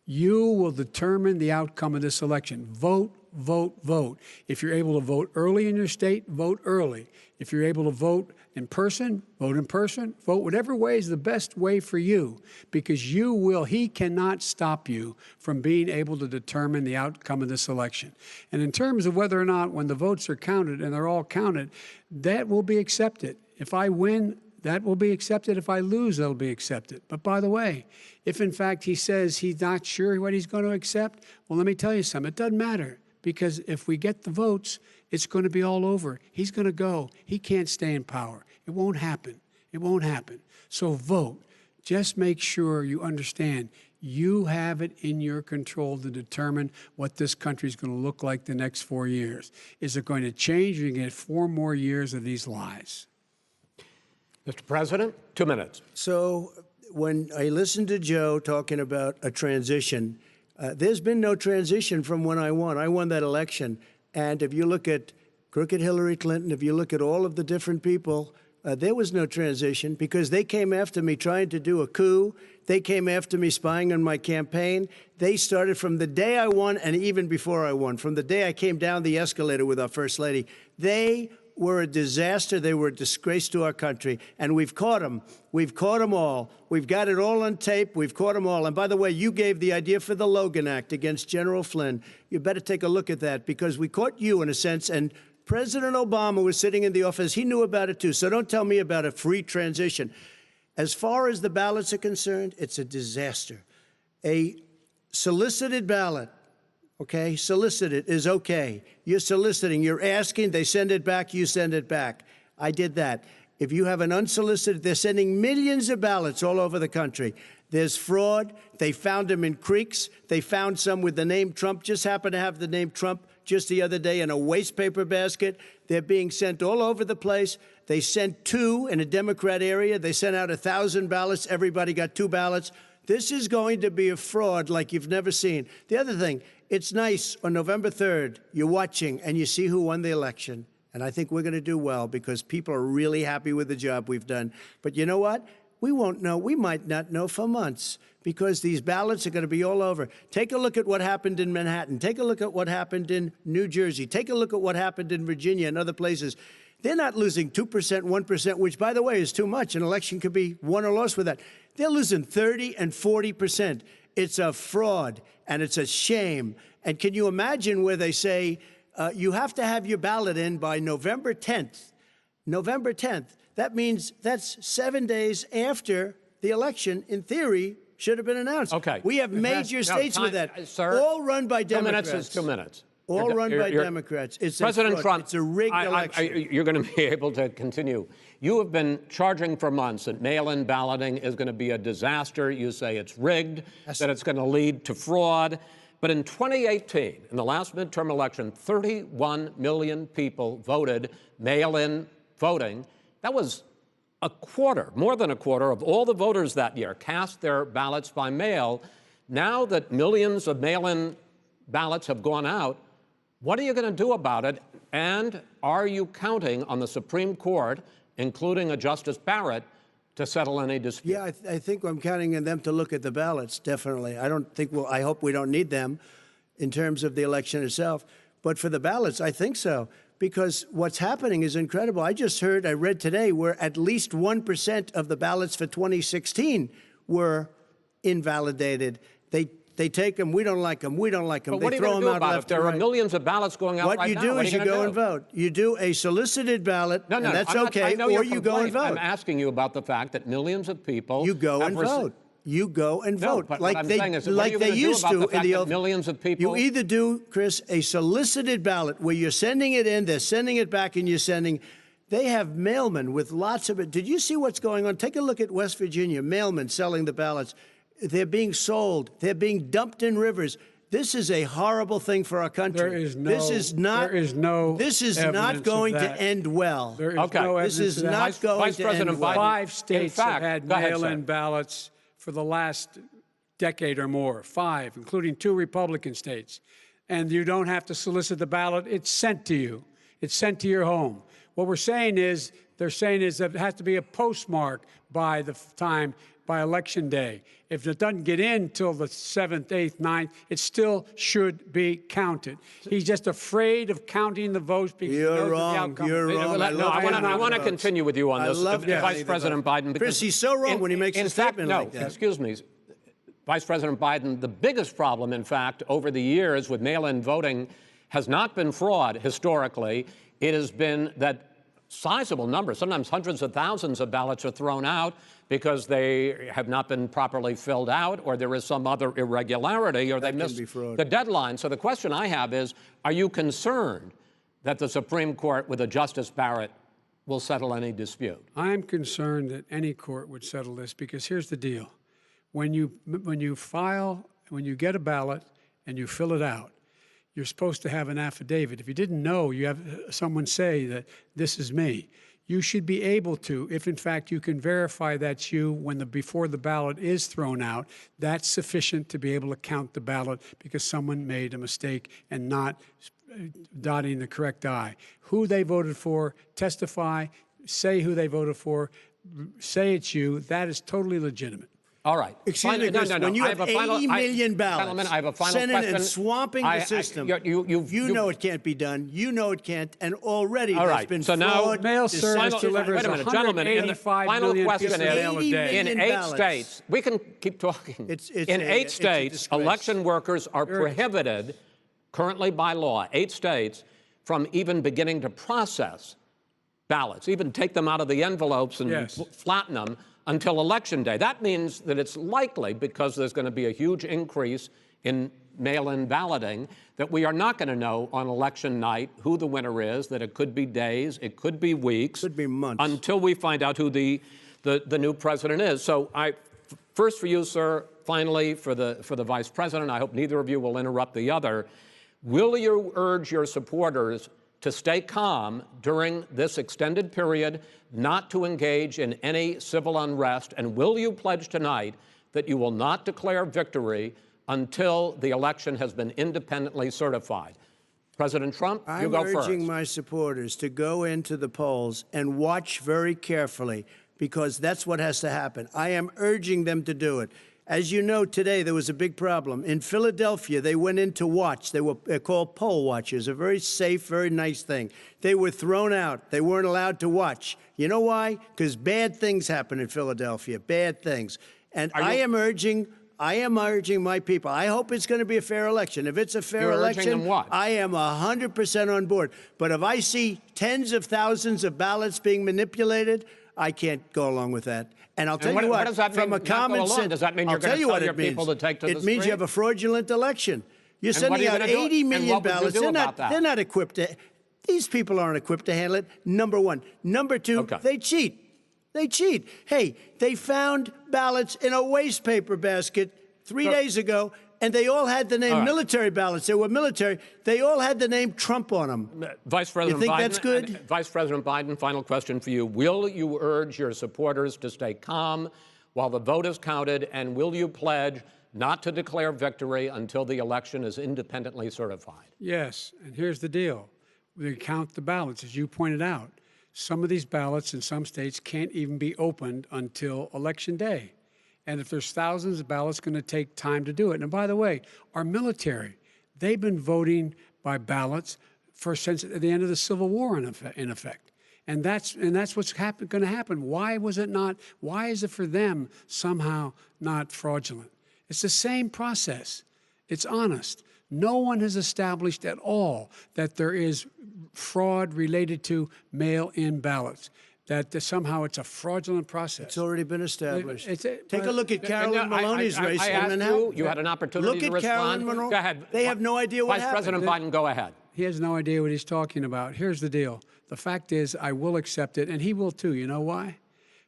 You will determine the outcome of this election. Vote, vote, vote. If you're able to vote early in your state, vote early. If you're able to vote in person, vote in person. Vote whatever way is the best way for you, because he cannot stop you from being able to determine the outcome of this election. And in terms of whether or not when the votes are counted, and they're all counted, that will be accepted. If I win, that will be accepted. If I lose, that'll be accepted. But by the way, if in fact he says he's not sure what he's going to accept, well, let me tell you something. It doesn't matter, because if we get the votes, it's going to be all over. He's going to go. He can't stay in power. It won't happen. It won't happen. So vote. Just make sure you understand you have it in your control to determine what this country is going to look like the next 4 years. Is it going to change? Or you get 4 more years of these lies. Mr. President, 2 minutes. So when I listened to Joe talking about a transition, there's been no transition from when I won. I won that election. And if you look at crooked Hillary Clinton, if you look at all of the different people, There was no transition because they came after me trying to do a coup. They came after me spying on my campaign. They started from the day I won and even before I won, from the day I came down the escalator with our First Lady. They were a disaster. They were a disgrace to our country. And we've caught them. We've caught them all. We've got it all on tape. We've caught them all. And by the way, you gave the idea for the Logan Act against General Flynn. You better take a look at that because we caught you in a sense. And President Obama was sitting in the office. He knew about it, too. So don't tell me about a free transition. As far as the ballots are concerned, it's a disaster. A solicited ballot, okay, solicited is okay. You're soliciting, you're asking, they send it back, you send it back. I did that. If you have an unsolicited, they're sending millions of ballots all over the country. There's fraud. They found them in creeks. They found some with the name Trump, just happened to have the name Trump just the other day in a waste paper basket. They're being sent all over the place. They sent 2 in a Democrat area. They sent out 1,000 ballots. Everybody got 2 ballots. This is going to be a fraud like you've never seen. The other thing, it's nice on November 3rd, you're watching and you see who won the election. And I think we're going to do well because people are really happy with the job we've done. But you know what? We won't know. We might not know for months because these ballots are going to be all over. Take a look at what happened in Manhattan. Take a look at what happened in New Jersey. Take a look at what happened in Virginia and other places. They're not losing 2%, 1%, which, by the way, is too much. An election could be won or lost with that. They're losing 30 and 40%. It's a fraud, and it's a shame. And can you imagine where they say you have to have your ballot in by November 10th? November 10th. That means that's 7 days after the election, in theory, should have been announced. Okay. We have major states with that, sir, all run by Democrats. 2 minutes is 2 minutes. All run by Democrats. It's President Trump, it's a rigged election. You're going to be able to continue. You have been charging for months that mail-in balloting is going to be a disaster. You say it's rigged, that it's going to lead to fraud. But in 2018, in the last midterm election, 31 million people voted mail-in voting. That was a quarter, more than a quarter, of all the voters that year cast their ballots by mail. Now that millions of mail-in ballots have gone out, what are you going to do about it? And are you counting on the Supreme Court, including a Justice Barrett, to settle any dispute? Yeah, I think I'm counting on them to look at the ballots, definitely. I hope we don't need them in terms of the election itself. But for the ballots, I think so. Because what's happening is incredible. I read today, where at least 1% of the ballots for 2016 were invalidated. They take them, we don't like them, we don't like them. But what they are you throw going to them do out about left it? There and are right. millions of ballots going out right now. What you do is you go and vote. You do a solicited ballot, and that's okay, or you go and vote. I'm asking you about the fact that millions of people You go and vote. You go and vote. But like what I'm they, saying is, like what are you they gonna used do about to the fact in the that old. millions of people. You either do, Chris, a solicited ballot where you're sending it in, they're sending it back, and you're sending. They have mailmen with lots of it. Did you see what's going on? Take a look at West Virginia. Mailmen selling the ballots. They're being sold. They're being dumped in rivers. This is a horrible thing for our country. There is no. This is not. There is no. This is evidence not going of to that. end well. There is Okay. no This evidence is of that. not going Vice to President end well. Biden. 5 states In fact, have had go ahead, mail-in sir. ballots for the last decade or more. 5, including 2 Republican states. And you don't have to solicit the ballot. It's sent to you. It's sent to your home. What we're saying is, they're saying is that it has to be a postmark by the time, by Election Day. If it doesn't get in till the 7th, 8th, 9th, it still should be counted. He's just afraid of counting the votes because he knows You're the wrong. outcome. You're wrong. No, I want to continue with you on I this, love Vice counting the President votes. Biden. Because Chris, he's so wrong when he makes a statement like that. Excuse me, Vice President Biden. The biggest problem, in fact, over the years with mail-in voting has not been fraud historically. It has been that sizable numbers, sometimes hundreds of thousands of ballots are thrown out because they have not been properly filled out, or there is some other irregularity, or they missed the deadline. So the question I have is, are you concerned that the Supreme Court, with a Justice Barrett, will settle any dispute? I'm concerned that any court would settle this because here's the deal. When you get a ballot and you fill it out, you're supposed to have an affidavit. If you didn't know, you have someone say that this is me. You should be able to, if in fact you can verify that's you before the ballot is thrown out, that's sufficient to be able to count the ballot because someone made a mistake and not dotting the correct I. Who they voted for, testify, say who they voted for, say it's you. That is totally legitimate. All right. Excuse me, Chris, when you I have a final- 80 million ballots Gentlemen, I have a final sent in question. and swamping the system, you know it can't be done. You know it can't. And already All there's right, been so now- fraud. Mail service deception. delivers Wait a minute, gentlemen. In the 185 final million question pieces of mail a is, day. in million 8 ballots. states, we can keep talking. It's in a- 8 it's a states, disgrace. election workers are prohibited, currently by law, 8 states, from even beginning to process ballots, even take them out of the envelopes and Yes. flatten them until Election Day. That means that it's likely, because there's going to be a huge increase in mail-in balloting, that we are not going to know on election night who the winner is, that it could be days, it could be weeks. Could be months. Until we find out who the new president is. So first for you, sir, finally for the vice president, I hope neither of you will interrupt the other. Will you urge your supporters to stay calm during this extended period, not to engage in any civil unrest? And will you pledge tonight that you will not declare victory until the election has been independently certified? President Trump, you go first. I'm urging my supporters to go into the polls and watch very carefully, because that's what has to happen. I am urging them to do it. As you know, today there was a big problem. In Philadelphia, they went in to watch. They're called poll watchers, a very safe, very nice thing. They were thrown out. They weren't allowed to watch. You know why? Because bad things happen in Philadelphia, bad things. And I am urging my people. I hope it's going to be a fair election. If it's a fair You're urging election, them what? I am 100% on board. But if I see tens of thousands of ballots being manipulated, I can't go along with that. And I'll tell what- you what, what does that from mean, a not go common along? sense, Does that mean you're I'll gonna tell you tell what your it means. people to take to the It means street? you have a fraudulent election. You're And what are sending you out gonna do? 80 And million what would you ballots. do They're about that? they're not equipped to. These people aren't equipped to handle it. Number one. Number two, Okay. they cheat. They cheat. Hey, they found ballots in a waste paper basket 3 days ago, and they all had the name All right. military ballots. They were military. They all had the name Trump on them. Vice President You think Biden, that's good? Vice President Biden, final question for you. Will you urge your supporters to stay calm while the vote is counted, and will you pledge not to declare victory until the election is independently certified? Yes, and here's the deal. We count the ballots, as you pointed out. Some of these ballots in some states can't even be opened until Election Day. And if there's thousands of ballots, it's going to take time to do it. And by the way, our military, they've been voting by ballots since the end of the Civil War, in effect. And that's what's going to happen. Why was it not? Why is it for them somehow not fraudulent? It's the same process. It's honest. No one has established at all that there is fraud related to mail-in ballots, that somehow it's a fraudulent process. It's already been established. Take but- a look at Carolyn Maloney's race I in asked Manhattan. you had an opportunity Look to at respond. Carolyn Monroe. Go ahead. They have no idea what Vice happened. President Biden, go ahead. He has no idea what he's talking about. Here's the deal. The fact is, I will accept it, and he will too. You know why?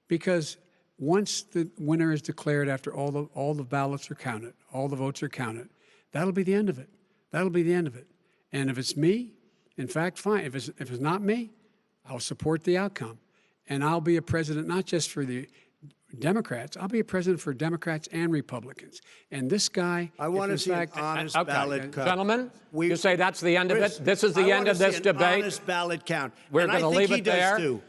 Because once the winner is declared, after all the ballots are counted, all the votes are counted, that'll be the end of it. That'll be the end of it. And if it's me, in fact, fine. If it's not me, I'll support the outcome. And I'll be a president not just for the Democrats. I'll be a president for Democrats and Republicans. And this guy, I want to if see in an fact, honest Okay. ballot count. Gentlemen, you We- say that's the end of Chris, it? This is I the end wanna of see this an debate? honest ballot count. We're And going to I think leave he it does there. too.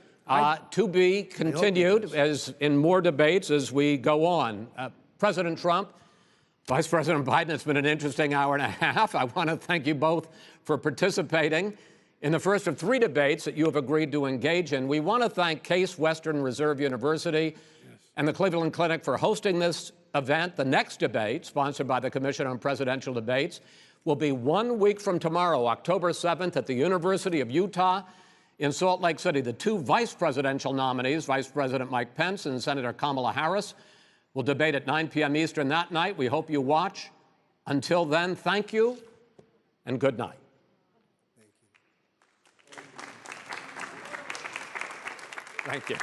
To be continued as in more debates as we go on. President Trump, Vice President Biden, it's been an interesting hour and a half. I want to thank you both for participating in the first of 3 debates that you have agreed to engage in. We want to thank Case Western Reserve University and the Cleveland Clinic for hosting this event. The next debate, sponsored by the Commission on Presidential Debates, will be 1 week from tomorrow, October 7th, at the University of Utah in Salt Lake City. The 2 vice presidential nominees, Vice President Mike Pence and Senator Kamala Harris, will debate at 9 p.m. Eastern that night. We hope you watch. Until then, thank you and good night. Thank you.